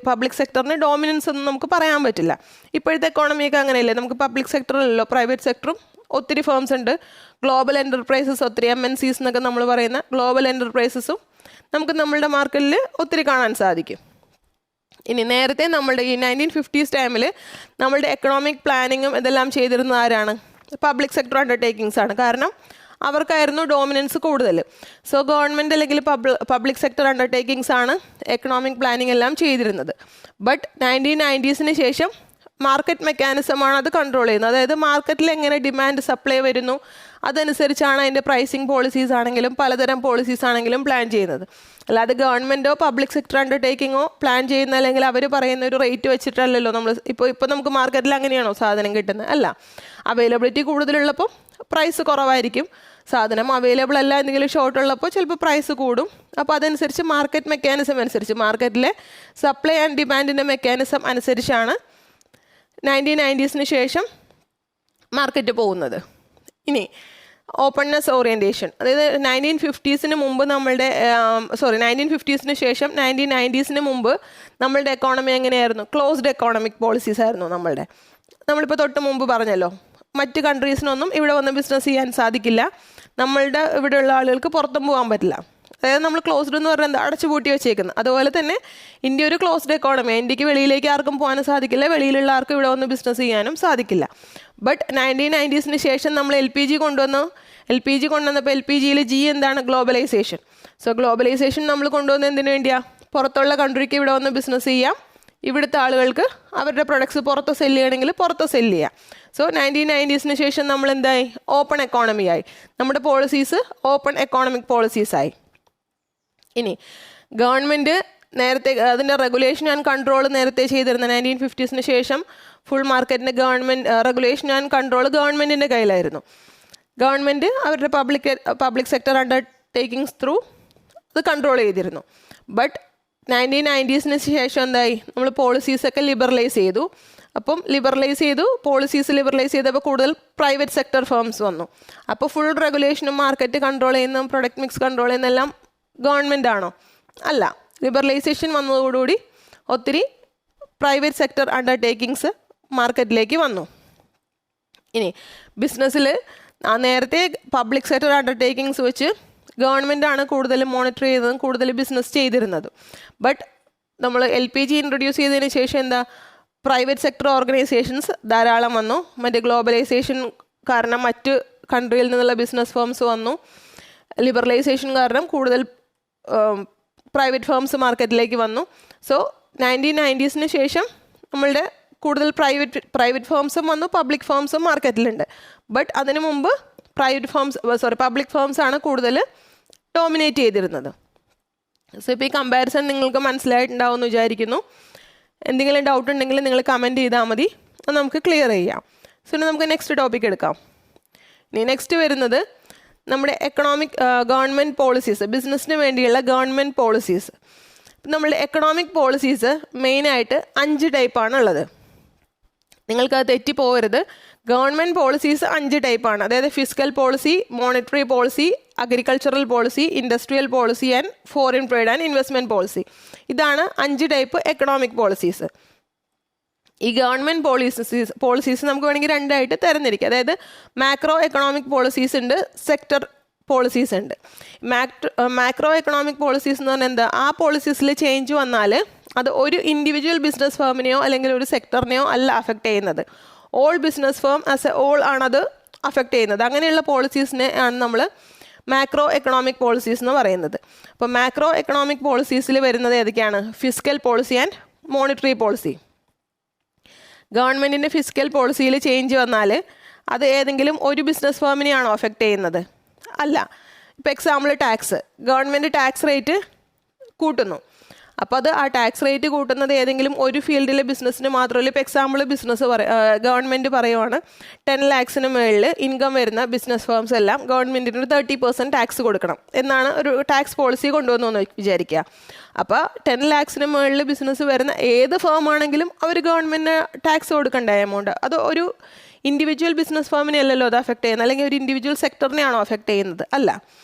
പബ്ലിക് സെക്ടറിന് ഡോമിനൻസ് ഒന്നും നമുക്ക് പറയാൻ പറ്റില്ല. ഇപ്പോഴത്തെ എക്കോണമിയൊക്കെ അങ്ങനെയല്ലേ? നമുക്ക് പബ്ലിക് സെക്ടറിലല്ലോ, പ്രൈവറ്റ് സെക്ടറും ഒത്തിരി ഫേംസ് ഉണ്ട്. ഗ്ലോബൽ എൻ്റർപ്രൈസസ് ഒത്തിരി MNCs എന്നൊക്കെ നമ്മൾ പറയുന്ന ഗ്ലോബൽ എൻ്റർപ്രൈസസും നമുക്ക് നമ്മളുടെ മാർക്കറ്റിൽ ഒത്തിരി കാണാൻ സാധിക്കും. ഇനി നേരത്തെ നമ്മളുടെ ഈ 1950s ടൈമിൽ നമ്മളുടെ എക്കണോമിക് പ്ലാനിങ്ങും ഇതെല്ലാം ചെയ്തിരുന്നത് ആരാണ്? പബ്ലിക് സെക്ടർ അണ്ടർടേക്കിങ്സ് ആണ്. കാരണം അവർക്കായിരുന്നു ഡോമിനൻസ് കൂടുതൽ. സോ ഗവൺമെൻറ് അല്ലെങ്കിൽ പബ്ലിക് സെക്ടർ അണ്ടർടേക്കിങ്സ് ആണ് എക്കണോമിക് പ്ലാനിങ് എല്ലാം ചെയ്തിരുന്നത്. ബട്ട് 1990s ശേഷം മാർക്കറ്റ് മെക്കാനിസമാണ് അത് കൺട്രോൾ ചെയ്യുന്നത്. അതായത് മാർക്കറ്റിൽ എങ്ങനെ ഡിമാൻഡ് സപ്ലൈ വരുന്നു അതനുസരിച്ചാണ് അതിൻ്റെ പ്രൈസിങ് പോളിസീസ് ആണെങ്കിലും പലതരം പോളിസീസ് ആണെങ്കിലും പ്ലാൻ ചെയ്യുന്നത്. അല്ലാതെ ഗവൺമെൻറ്റോ പബ്ലിക് സെക്ടർ അണ്ടർടേക്കിങ്ങോ പ്ലാൻ ചെയ്യുന്ന അല്ലെങ്കിൽ അവർ പറയുന്ന ഒരു റേറ്റ് വെച്ചിട്ടല്ലല്ലോ നമ്മൾ ഇപ്പോൾ നമുക്ക് മാർക്കറ്റിൽ അങ്ങനെയാണോ സാധനം കിട്ടുന്നത്? അല്ല. അവൈലബിലിറ്റി കൂടുതലുള്ളപ്പോൾ പ്രൈസ് കുറവായിരിക്കും. സാധനം അവൈലബിൾ അല്ല, എന്തെങ്കിലും ഷോർട്ട് ഉള്ളപ്പോൾ ചിലപ്പോൾ പ്രൈസ് കൂടും. അപ്പോൾ അതനുസരിച്ച് മാർക്കറ്റ് മെക്കാനിസം അനുസരിച്ച് മാർക്കറ്റിലെ സപ്ലൈ ആൻഡ് ഡിമാൻഡിൻ്റെ മെക്കാനിസം അനുസരിച്ചാണ് 1990s ശേഷം മാർക്കറ്റ് പോകുന്നത്. ഇനി ഓപ്പൺനെസ് ഓറിയൻറ്റേഷൻ, അതായത് 1950s മുമ്പ് നമ്മളുടെ 1950s ശേഷം 1990s മുമ്പ് നമ്മളുടെ എക്കോണമി എങ്ങനെയായിരുന്നു? ക്ലോസ്ഡ് എക്കോണമിക് പോളിസീസ് ആയിരുന്നു നമ്മളിപ്പോൾ തൊട്ട് മുമ്പ് പറഞ്ഞല്ലോ. മറ്റ് കൺട്രീസിനൊന്നും ഇവിടെ വന്ന് ബിസിനസ് ചെയ്യാൻ സാധിക്കില്ല. നമ്മളുടെ ഇവിടെയുള്ള ആളുകൾക്ക് പുറത്തും പോകാൻ പറ്റില്ല. അതായത് നമ്മൾ ക്ലോസ്ഡ് എന്ന് പറഞ്ഞാൽ എന്താ? അടച്ചു പൂട്ടി വെച്ചേക്കുന്നത്. അതുപോലെ തന്നെ ഇന്ത്യ ഒരു ക്ലോസ്ഡ് എക്കോണമിയാണ്. ഇന്ത്യക്ക് വെളിയിലേക്ക് ആർക്കും പോകാനും സാധിക്കില്ല, വെളിയിലുള്ള ആർക്കും ഇവിടെ വന്ന് ബിസിനസ് ചെയ്യാനും സാധിക്കില്ല. ബട്ട് 1990s ശേഷം നമ്മൾ LPG കൊണ്ടുവന്നപ്പോൾ LPGയിൽ എന്താണ്? ഗ്ലോബലൈസേഷൻ. സോ ഗ്ലോബലൈസേഷൻ നമ്മൾ കൊണ്ടുവന്നത് എന്തിനു വേണ്ടിയാണ്? പുറത്തുള്ള കൺട്രിക്ക് ഇവിടെ വന്ന് ബിസിനസ് ചെയ്യാം, ഇവിടുത്തെ ആളുകൾക്ക് അവരുടെ പ്രൊഡക്ട്സ് പുറത്ത് സെല്ല് ചെയ്യണമെങ്കിൽ പുറത്ത് സെല്ല് ചെയ്യാം. സോ 1990s ശേഷം നമ്മൾ എന്തായി? ഓപ്പൺ എക്കോണമി ആയി. നമ്മുടെ പോളിസീസ് ഓപ്പൺ എക്കോണമിക് പോളിസീസായി. ഇനി ഗവൺമെൻറ് നേരത്തെ അതിൻ്റെ റെഗുലേഷൻ ആൻഡ് കൺട്രോൾ നേരത്തെ ചെയ്തിരുന്ന 1950s ശേഷം ഫുൾ മാർക്കറ്റിൻ്റെ റെഗുലേഷൻ ആൻഡ് കൺട്രോൾ ഗവൺമെൻറ്റിൻ്റെ കയ്യിലായിരുന്നു. ഗവൺമെൻറ് അവരുടെ പബ്ലിക് സെക്ടർ അണ്ടർടേക്കിങ്സ് ത്രൂ അത് കൺട്രോൾ ചെയ്തിരുന്നു. ബട്ട് 1990s ശേഷം എന്തായി? നമ്മൾ പോളിസീസൊക്കെ ലിബറലൈസ് ചെയ്തു. അപ്പം പോളിസീസ് ലിബറലൈസ് ചെയ്തപ്പോൾ കൂടുതൽ പ്രൈവറ്റ് സെക്ടർ ഫേംസ് വന്നു. അപ്പോൾ ഫുൾ റെഗുലേഷനും മാർക്കറ്റ് കൺട്രോൾ ചെയ്യുന്നതും പ്രൊഡക്റ്റ് മിക്സ് കൺട്രോൾ ചെയ്യുന്നതെല്ലാം ഗവൺമെൻറ് ആണോ? അല്ല. ലിബറലൈസേഷൻ വന്നതോടുകൂടി ഒത്തിരി പ്രൈവറ്റ് സെക്ടർ അണ്ടർടേക്കിങ്സ് മാർക്കറ്റിലേക്ക് വന്നു. ഇനി ബിസിനസ്സിൽ നേരത്തെ പബ്ലിക് സെക്ടർ അണ്ടർടേക്കിങ്സ് വെച്ച് ഗവൺമെൻറ്റാണ് കൂടുതൽ മോണിറ്റർ ചെയ്തതും കൂടുതൽ ബിസിനസ് ചെയ്തിരുന്നത്. ബട്ട് നമ്മൾ LPG ഇൻട്രൊഡ്യൂസ് ചെയ്തതിന് ശേഷം എന്താ? പ്രൈവറ്റ് സെക്ടർ ഓർഗനൈസേഷൻസ് ധാരാളം വന്നു. മറ്റേ ഗ്ലോബലൈസേഷൻ കാരണം മറ്റ് കൺട്രിയിൽ നിന്നുള്ള ബിസിനസ് ഫേംസ് വന്നു. ലിബറലൈസേഷൻ കാരണം കൂടുതൽ പ്രൈവറ്റ് ഫേംസ് മാർക്കറ്റിലേക്ക് വന്നു. സോ 1990s ശേഷം നമ്മളുടെ കൂടുതൽ പ്രൈവറ്റ് ഫേംസും വന്നു, പബ്ലിക് ഫേംസും മാർക്കറ്റിലുണ്ട്. ബട്ട് അതിനു മുമ്പ് പബ്ലിക് ഫേംസ് ആണ് കൂടുതൽ ഡോമിനേറ്റ് ചെയ്തിരുന്നത്. സോ ഇപ്പോൾ ഈ കമ്പാരിസൺ നിങ്ങൾക്ക് മനസ്സിലായിട്ടുണ്ടാവും എന്ന് വിചാരിക്കുന്നു. എന്തെങ്കിലും ഡൗട്ട് ഉണ്ടെങ്കിൽ നിങ്ങൾ കമൻറ്റ് ചെയ്താൽ മതി, അത് നമുക്ക് ക്ലിയർ ചെയ്യാം. സോ ഇനി നമുക്ക് നെക്സ്റ്റ് ടോപ്പിക് എടുക്കാം. ഇനി നെക്സ്റ്റ് വരുന്നത് നമ്മുടെ ഗവൺമെൻറ് പോളിസീസ്, ബിസിനസ്സിന് വേണ്ടിയുള്ള ഗവൺമെൻറ് പോളിസീസ്. നമ്മളുടെ എക്കണോമിക് പോളിസീസ് മെയിനായിട്ട് 5 ടൈപ്പാണ് ഉള്ളത്. നിങ്ങൾക്കത് തെറ്റിപ്പോകരുത്. ഗവൺമെൻറ് പോളിസീസ് 5 ടൈപ്പാണ്. അതായത് fiscal policy, monetary policy, agricultural policy, industrial policy and foreign trade and investment policy. ഇതാണ് 5 ടൈപ്പ് എക്കണോമിക് പോളിസീസ്. ഈ ഗവൺമെൻറ് പോളിസീസ് നമുക്ക് വേണമെങ്കിൽ 2 ആയിട്ട് തരംതിരിക്കാം. അതായത് മാക്രോ എക്കണോമിക് പോളിസീസ് ഉണ്ട്, സെക്ടർ പോളിസീസ് ഉണ്ട്. മാക്രോ എക്കണോമിക് പോളിസീസ് എന്ന് പറഞ്ഞാൽ എന്താ, ആ പോളിസീസിൽ ചേഞ്ച് വന്നാൽ അത് ഒരു ഇൻഡിവിജ്വൽ ബിസിനസ് ഫേമിനെയോ അല്ലെങ്കിൽ ഒരു സെക്ടറിനെയോ അല്ല അഫക്റ്റ് ചെയ്യുന്നത്. All business firm as A all ആണത് അഫക്റ്റ് ചെയ്യുന്നത്. അങ്ങനെയുള്ള പോളിസീസിനെ ആണ് നമ്മൾ മാക്രോ എക്കണോമിക് പോളിസീസ് എന്ന് പറയുന്നത്. അപ്പോൾ മാക്രോ എക്കണോമിക് പോളിസീസിൽ വരുന്നത് ഏതൊക്കെയാണ്? Fiscal policy and monetary policy. ഗവൺമെൻറ്റിൻ്റെ ഫിസ്ക്കൽ പോളിസിയിൽ ചേഞ്ച് വന്നാൽ അത് ഏതെങ്കിലും ഒരു ബിസിനസ് ഫേമിനെയാണോ അഫക്റ്റ് ചെയ്യുന്നത്? അല്ല. ഇപ്പോൾ example tax, government tax rate കൂട്ടുന്നു. അപ്പോൾ അത് ആ ടാക്സ് റേറ്റ് കൂട്ടുന്നത് ഏതെങ്കിലും ഒരു ഫീൽഡിലെ ബിസിനസ്സിന് മാത്രമല്ല. ഇപ്പോൾ എക്സാമ്പിൾ ഗവൺമെൻറ് പറയുവാണ് 10 lakhsന് മുകളിൽ ഇൻകം വരുന്ന ബിസിനസ് ഫേംസ് എല്ലാം ഗവൺമെൻറ്റിന് 30% ടാക്സ് കൊടുക്കണം എന്നാണ് ഒരു ടാക്സ് പോളിസി കൊണ്ടുവന്നു വിചാരിക്കുക. അപ്പോൾ 10 lakhsന് മുകളിൽ ബിസിനസ് വരുന്ന ഏത് ഫേം ആണെങ്കിലും അവർ ഗവൺമെൻറ്റിന് ടാക്സ് കൊടുക്കേണ്ട എമൗണ്ട്. അത് ഒരു ഇൻഡിവിജ്വൽ ബിസിനസ് ഫേമിനെ അല്ലല്ലോ അത് അഫക്റ്റ് ചെയ്യുന്നത്, അല്ലെങ്കിൽ ഒരു ഇൻഡിവിജ്വൽ സെക്ടറിനെയാണോ അഫക്റ്റ് ചെയ്യുന്നത്? അല്ല.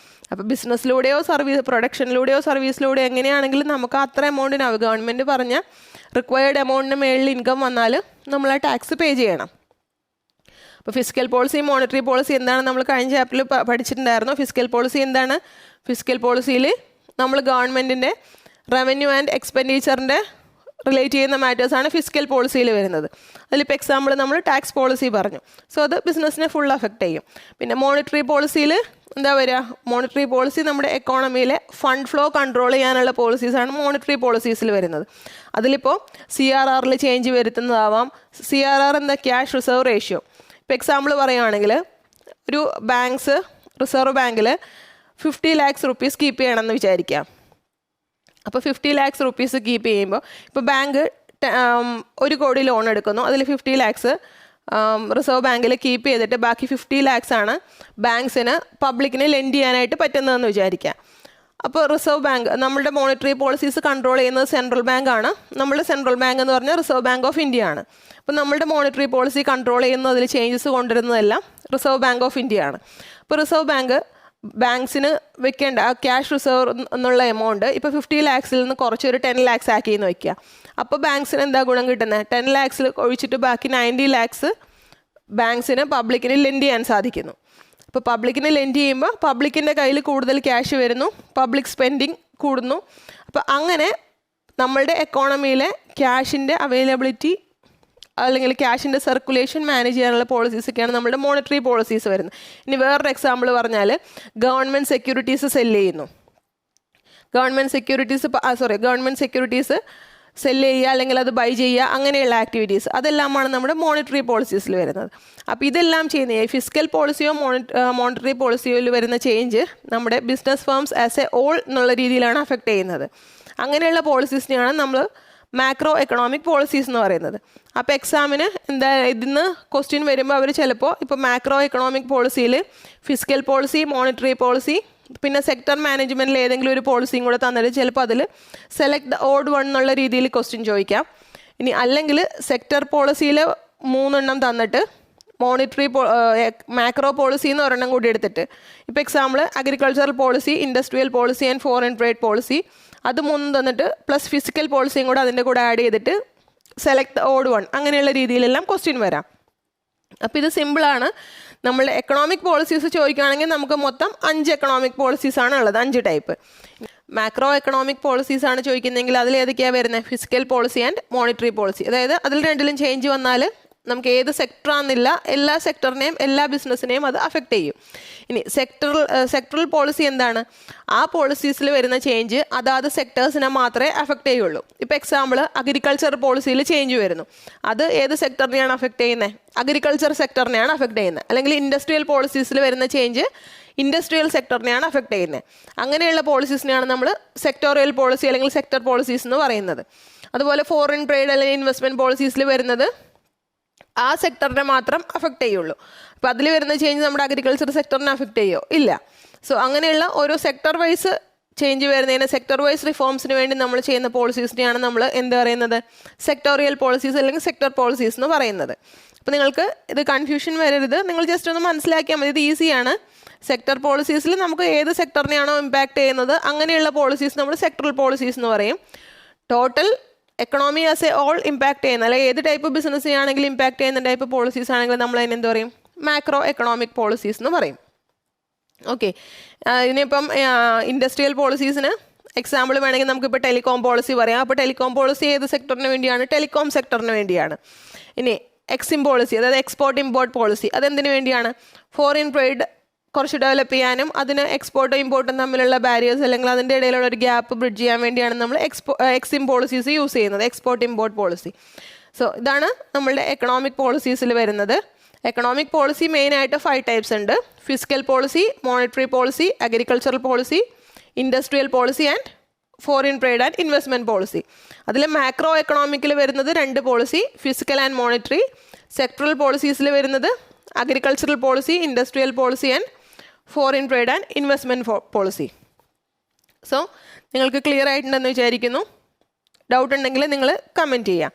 അപ്പോൾ ബിസിനസ്സിലൂടെയോ പ്രൊഡക്ഷനിലൂടെയോ സർവീസിലൂടെയോ എങ്ങനെയാണെങ്കിലും നമുക്ക് അത്ര എമൗണ്ടിനാവും. ഗവൺമെൻറ് പറഞ്ഞ റിക്വയർഡ് എമൗണ്ടിന് മേളിൽ ഇൻകം വന്നാൽ നമ്മൾ ആ ടാക്സ് പേ ചെയ്യണം. അപ്പോൾ ഫിസ്ക്കൽ പോളിസി, മോണിറ്ററി പോളിസി എന്താണ് നമ്മൾ കഴിഞ്ഞ ചാപ്റ്ററിൽ പഠിച്ചിട്ടുണ്ടായിരുന്നു. ഫിസ്ക്കൽ പോളിസി എന്താണ്? ഫിസ്ക്കൽ പോളിസിയിൽ നമ്മൾ ഗവൺമെൻറ്റിൻ്റെ റവന്യൂ ആൻഡ് എക്സ്പെൻഡിച്ചറിൻ്റെ റിലേറ്റ് ചെയ്യുന്ന മാറ്റേഴ്സാണ് ഫിസ്ക്കൽ പോളിസിയിൽ വരുന്നത്. അതിലിപ്പോൾ എക്സാമ്പിൾ നമ്മൾ ടാക്സ് പോളിസി പറഞ്ഞു. സോ അത് ബിസിനസ്സിനെ ഫുൾ അഫക്റ്റ് ചെയ്യും. പിന്നെ മോണിറ്ററി പോളിസിയിൽ എന്താ വരിക? മോണിറ്ററി പോളിസി നമ്മുടെ എക്കോണമിയിലെ ഫണ്ട് ഫ്ലോ കൺട്രോൾ ചെയ്യാനുള്ള പോളിസീസാണ് മോണിറ്ററി പോളിസീസിൽ വരുന്നത്. അതിലിപ്പോൾ CRRൽ ചേഞ്ച് വരുത്തുന്നതാവാം. CRR എന്താ? Cash reserve ratio. ഇപ്പോൾ എക്സാമ്പിൾ പറയുകയാണെങ്കിൽ ഒരു റിസർവ് ബാങ്കിൽ 50 lakhs rupees കീപ്പ് ചെയ്യണമെന്ന് വിചാരിക്കാം. അപ്പോൾ 50 lakhs rupees കീപ്പ് ചെയ്യുമ്പോൾ ഇപ്പോൾ ബാങ്ക് 1 കോടി ലോൺ എടുക്കുന്നു. അതിൽ 50 lakhs റിസർവ് ബാങ്കിൽ കീപ്പ് ചെയ്തിട്ട് ബാക്കി 50 lakhs ആണ് ബാങ്ക്സിന് പബ്ലിക്കിന് ലെൻഡ് ചെയ്യാനായിട്ട് പറ്റുന്നതെന്ന് വിചാരിക്കാം. അപ്പോൾ റിസർവ് ബാങ്ക്, നമ്മളുടെ മോണിറ്ററി പോളിസീസ് കൺട്രോൾ ചെയ്യുന്നത് സെൻട്രൽ ബാങ്ക് ആണ്. നമ്മളുടെ സെൻട്രൽ ബാങ്ക് എന്ന് പറഞ്ഞാൽ റിസർവ് ബാങ്ക് ഓഫ് ഇന്ത്യ ആണ്. അപ്പോൾ നമ്മളുടെ മോണിറ്ററി പോളിസി കൺട്രോൾ ചെയ്യുന്നത്, അതിൽ ചേഞ്ചസ് കൊണ്ടുവരുന്നതെല്ലാം റിസർവ് ബാങ്ക് ഓഫ് ഇന്ത്യ ആണ്. അപ്പോൾ റിസർവ് ബാങ്ക്സിന് വെക്കേണ്ട ആ ക്യാഷ് റിസർവ് എന്നുള്ള എമൗണ്ട് ഇപ്പോൾ 50 lakhsൽ നിന്ന് കുറച്ചൊരു 10 lakhs ആക്കിയെന്ന് വയ്ക്കുക. അപ്പോൾ ബാങ്ക്സിന് എന്താ ഗുണം കിട്ടുന്നത്? 10 lakhsൽ ഒഴിച്ചിട്ട് ബാക്കി 90 lakhs ബാങ്ക്സിന് പബ്ലിക്കിന് ലെൻഡ് ചെയ്യാൻ സാധിക്കുന്നു. അപ്പോൾ പബ്ലിക്കിന് ലെൻഡ് ചെയ്യുമ്പോൾ പബ്ലിക്കിൻ്റെ കയ്യിൽ കൂടുതൽ ക്യാഷ് വരുന്നു, പബ്ലിക് സ്പെൻഡിങ് കൂടുന്നു. അപ്പോൾ അങ്ങനെ നമ്മളുടെ എക്കോണമിയിലെ ക്യാഷിൻ്റെ അവൈലബിലിറ്റി അല്ലെങ്കിൽ ക്യാഷിൻ്റെ സർക്കുലേഷൻ മാനേജ് ചെയ്യാനുള്ള പോളിസീസൊക്കെയാണ് നമ്മുടെ മോണിറ്ററി പോളിസീസ് വരുന്നത്. ഇനി വേറൊരു എക്സാമ്പിൾ പറഞ്ഞാൽ ഗവൺമെൻറ് സെക്യൂരിറ്റീസ് സെല്ല് ചെയ്യുന്നു. ഗവൺമെൻറ് സെക്യൂരിറ്റീസ് സെല്ല് ചെയ്യുക അല്ലെങ്കിൽ അത് ബൈ ചെയ്യുക, അങ്ങനെയുള്ള ആക്ടിവിറ്റീസ് അതെല്ലാമാണ് നമ്മുടെ മോണിറ്ററി പോളിസീസിൽ വരുന്നത്. അപ്പോൾ ഇതെല്ലാം ചെയ്യുന്ന ഫിസ്ക്കൽ പോളിസിയോ മോണിറ്ററി പോളിസിയോയിൽ വരുന്ന ചേഞ്ച് നമ്മുടെ business firms as A all എന്നുള്ള രീതിയിലാണ് അഫക്റ്റ് ചെയ്യുന്നത്. അങ്ങനെയുള്ള പോളിസീസിനെയാണ് നമ്മൾ മാക്രോ എക്കണോമിക് പോളിസീസ് എന്ന് പറയുന്നത്. അപ്പോൾ എക്സാമിന് ഇതിന്ന് ക്വസ്റ്റ്യൻ വരുമ്പോൾ അവർ ചിലപ്പോൾ ഇപ്പോൾ മാക്രോ എക്കണോമിക് പോളിസിയിൽ ഫിസ്ക്കൽ പോളിസി, മോണിറ്ററി പോളിസി, പിന്നെ സെക്ടർ മാനേജ്മെൻറ്റിൽ ഏതെങ്കിലും ഒരു പോളിസിയും കൂടെ തന്നിട്ട് ചിലപ്പോൾ അതിൽ സെലക്ട് ദ ഓഡ് വൺ എന്നുള്ള രീതിയിൽ ക്വസ്റ്റ്യൻ ചോദിക്കാം. ഇനി അല്ലെങ്കിൽ സെക്ടർ പോളിസിയിൽ 3 എണ്ണം തന്നിട്ട് മാക്രോ പോളിസി എന്ന് ഒരെണ്ണം കൂടി എടുത്തിട്ട്, ഇപ്പോൾ example agricultural policy, industrial policy and foreign trade policy, അത് 3 തന്നിട്ട് പ്ലസ് ഫിസിക്കൽ പോളിസിയും കൂടെ അതിൻ്റെ കൂടെ ആഡ് ചെയ്തിട്ട് സെലക്ട് ഓഡ് വൺ, അങ്ങനെയുള്ള രീതിയിലെല്ലാം ക്വസ്റ്റ്യൻ വരാം. അപ്പോൾ ഇത് സിമ്പിളാണ്. നമ്മളുടെ എക്കണോമിക് പോളിസീസ് ചോദിക്കുകയാണെങ്കിൽ നമുക്ക് മൊത്തം 5 എക്കണോമിക് പോളിസീസാണ് ഉള്ളത്, 5 ടൈപ്പ്. മാക്രോ എക്കണോമിക് പോളിസീസാണ് ചോദിക്കുന്നതെങ്കിൽ അതിൽ ഏതൊക്കെയാണ് വരുന്നത്? Physical policy and monetary policy. അതായത് അതിൽ രണ്ടിലും ചേഞ്ച് വന്നാൽ നമുക്ക് ഏത് സെക്ടറാണെന്നില്ല, എല്ലാ സെക്ടറിനെയും എല്ലാ ബിസിനസ്സിനെയും അത് അഫക്റ്റ് ചെയ്യും. ഇനി സെക്ടറൽ പോളിസി എന്താണ്? ആ പോളിസീസിൽ വരുന്ന ചേഞ്ച് അതാത് സെക്ടേഴ്സിനെ മാത്രമേ അഫക്റ്റ് ചെയ്യുള്ളൂ. ഇപ്പോൾ എക്സാമ്പിൾ അഗ്രികൾച്ചർ പോളിസിയിൽ ചേഞ്ച് വരുന്നു, അത് ഏത് സെക്ടറിനെയാണ് അഫക്റ്റ് ചെയ്യുന്നത്? അഗ്രികൾച്ചർ സെക്ടറിനെയാണ് അഫക്റ്റ് ചെയ്യുന്നത്. അല്ലെങ്കിൽ ഇൻഡസ്ട്രിയൽ പോളിസീസിൽ വരുന്ന ചേഞ്ച് ഇൻഡസ്ട്രിയൽ സെക്ടറിനെയാണ് അഫക്റ്റ് ചെയ്യുന്നത്. അങ്ങനെയുള്ള പോളിസീസിനെയാണ് നമ്മൾ സെക്ടോറിയൽ പോളിസി അല്ലെങ്കിൽ സെക്ടർ പോളിസീസ് എന്ന് പറയുന്നത്. അതുപോലെ ഫോറിൻ ട്രേഡ് അല്ലെങ്കിൽ ഇൻവെസ്റ്റ്മെൻറ്റ് പോളിസീസിൽ വരുന്നത് ആ സെക്ടറിനെ മാത്രം അഫക്റ്റ് ചെയ്യുള്ളൂ. അപ്പോൾ അതിൽ വരുന്ന ചേഞ്ച് നമ്മുടെ അഗ്രികൾച്ചർ സെക്ടറിനെ അഫക്റ്റ് ചെയ്യുമോ? ഇല്ല. സോ അങ്ങനെയുള്ള ഓരോ സെക്ടർ വൈസ് ചേഞ്ച് വരുന്നതിന് സെക്ടർ വൈസ് റിഫോംസിന് വേണ്ടി നമ്മൾ ചെയ്യുന്ന പോളിസീസിനെയാണ് നമ്മൾ എന്ത് പറയുന്നത്, സെക്ടോറിയൽ പോളിസീസ് അല്ലെങ്കിൽ സെക്ടർ പോളിസീസ് എന്ന് പറയുന്നത്. അപ്പോൾ നിങ്ങൾക്ക് ഇത് കൺഫ്യൂഷൻ വരരുത്, നിങ്ങൾ ജസ്റ്റ് ഒന്ന് മനസ്സിലാക്കിയാൽ മതി. ഇത് ഈസിയാണ്. സെക്ടർ പോളിസീസിൽ നമുക്ക് ഏത് സെക്ടറിനെയാണോ ഇമ്പാക്റ്റ് ചെയ്യുന്നത് അങ്ങനെയുള്ള പോളിസീസ് നമ്മൾ സെക്ടറൽ പോളിസീസ് എന്ന് പറയും. Total economy as A all impact ചെയ്യുന്ന, അല്ലെങ്കിൽ ഏത് ടൈപ്പ് ബിസിനസ്സിനാണെങ്കിലും ഇമ്പാക്റ്റ് ചെയ്യുന്ന ടൈപ്പ് പോളിസീസ് ആണെങ്കിൽ നമ്മൾ അതിന് എന്ത് പറയും, മാക്രോ എക്കണോമിക് പോളിസീസ് എന്ന് പറയും. ഓക്കെ, ഇതിനിപ്പം ഇൻഡസ്ട്രിയൽ പോളിസീസിന് എക്സാമ്പിൾ വേണമെങ്കിൽ നമുക്കിപ്പോൾ ടെലികോം പോളിസി പറയാം. അപ്പോൾ ടെലികോം പോളിസി ഏത് സെക്ടറിന് വേണ്ടിയാണ്, ടെലികോം സെക്ടറിന് വേണ്ടിയാണ്. ഇനി എക്സിം പോളിസി, അതായത് എക്സ്പോർട്ട് ഇമ്പോർട്ട് പോളിസി, അതെന്തിനു വേണ്ടിയാണ്, ഫോറിൻ ട്രേഡ് കുറച്ച് ഡെവലപ്പ് ചെയ്യാനും അതിന് എക്സ്പോർട്ടും ഇമ്പോർട്ടും തമ്മിലുള്ള ബാരിയേഴ്സ് അല്ലെങ്കിൽ അതിൻ്റെ ഇടയിലുള്ള ഒരു ഗ്യാപ്പ് ബ്രിഡ്ജ് ചെയ്യാൻ വേണ്ടിയാണ് നമ്മൾ എക്സിം പോളിസീസ് യൂസ് ചെയ്യുന്നത്, എക്സ്പോർട്ട് ഇമ്പോർട്ട് പോളിസി. സോ ഇതാണ് നമ്മളുടെ എക്കണോമിക് പോളിസീസിൽ വരുന്നത്. എക്കണോമിക് പോളിസി മെയിനായിട്ട് 5 ടൈപ്സ് ഉണ്ട്: physical policy, monetary policy, agricultural policy, industrial policy and foreign trade and investment policy. അതിൽ മാക്രോ എക്കണോമിക്കിൽ വരുന്നത് 2 policy, physical and monetary. Sectoral പോളിസീസിൽ വരുന്നത് agricultural policy, industrial policy and foreign trade and investment policy. So നിങ്ങൾക്ക് clear ആയിട്ടുണ്ടെന്ന് വിചാരിക്കുന്നു. Doubt ഉണ്ടെങ്കിൽ നിങ്ങൾ കമൻറ്റ് ചെയ്യാം.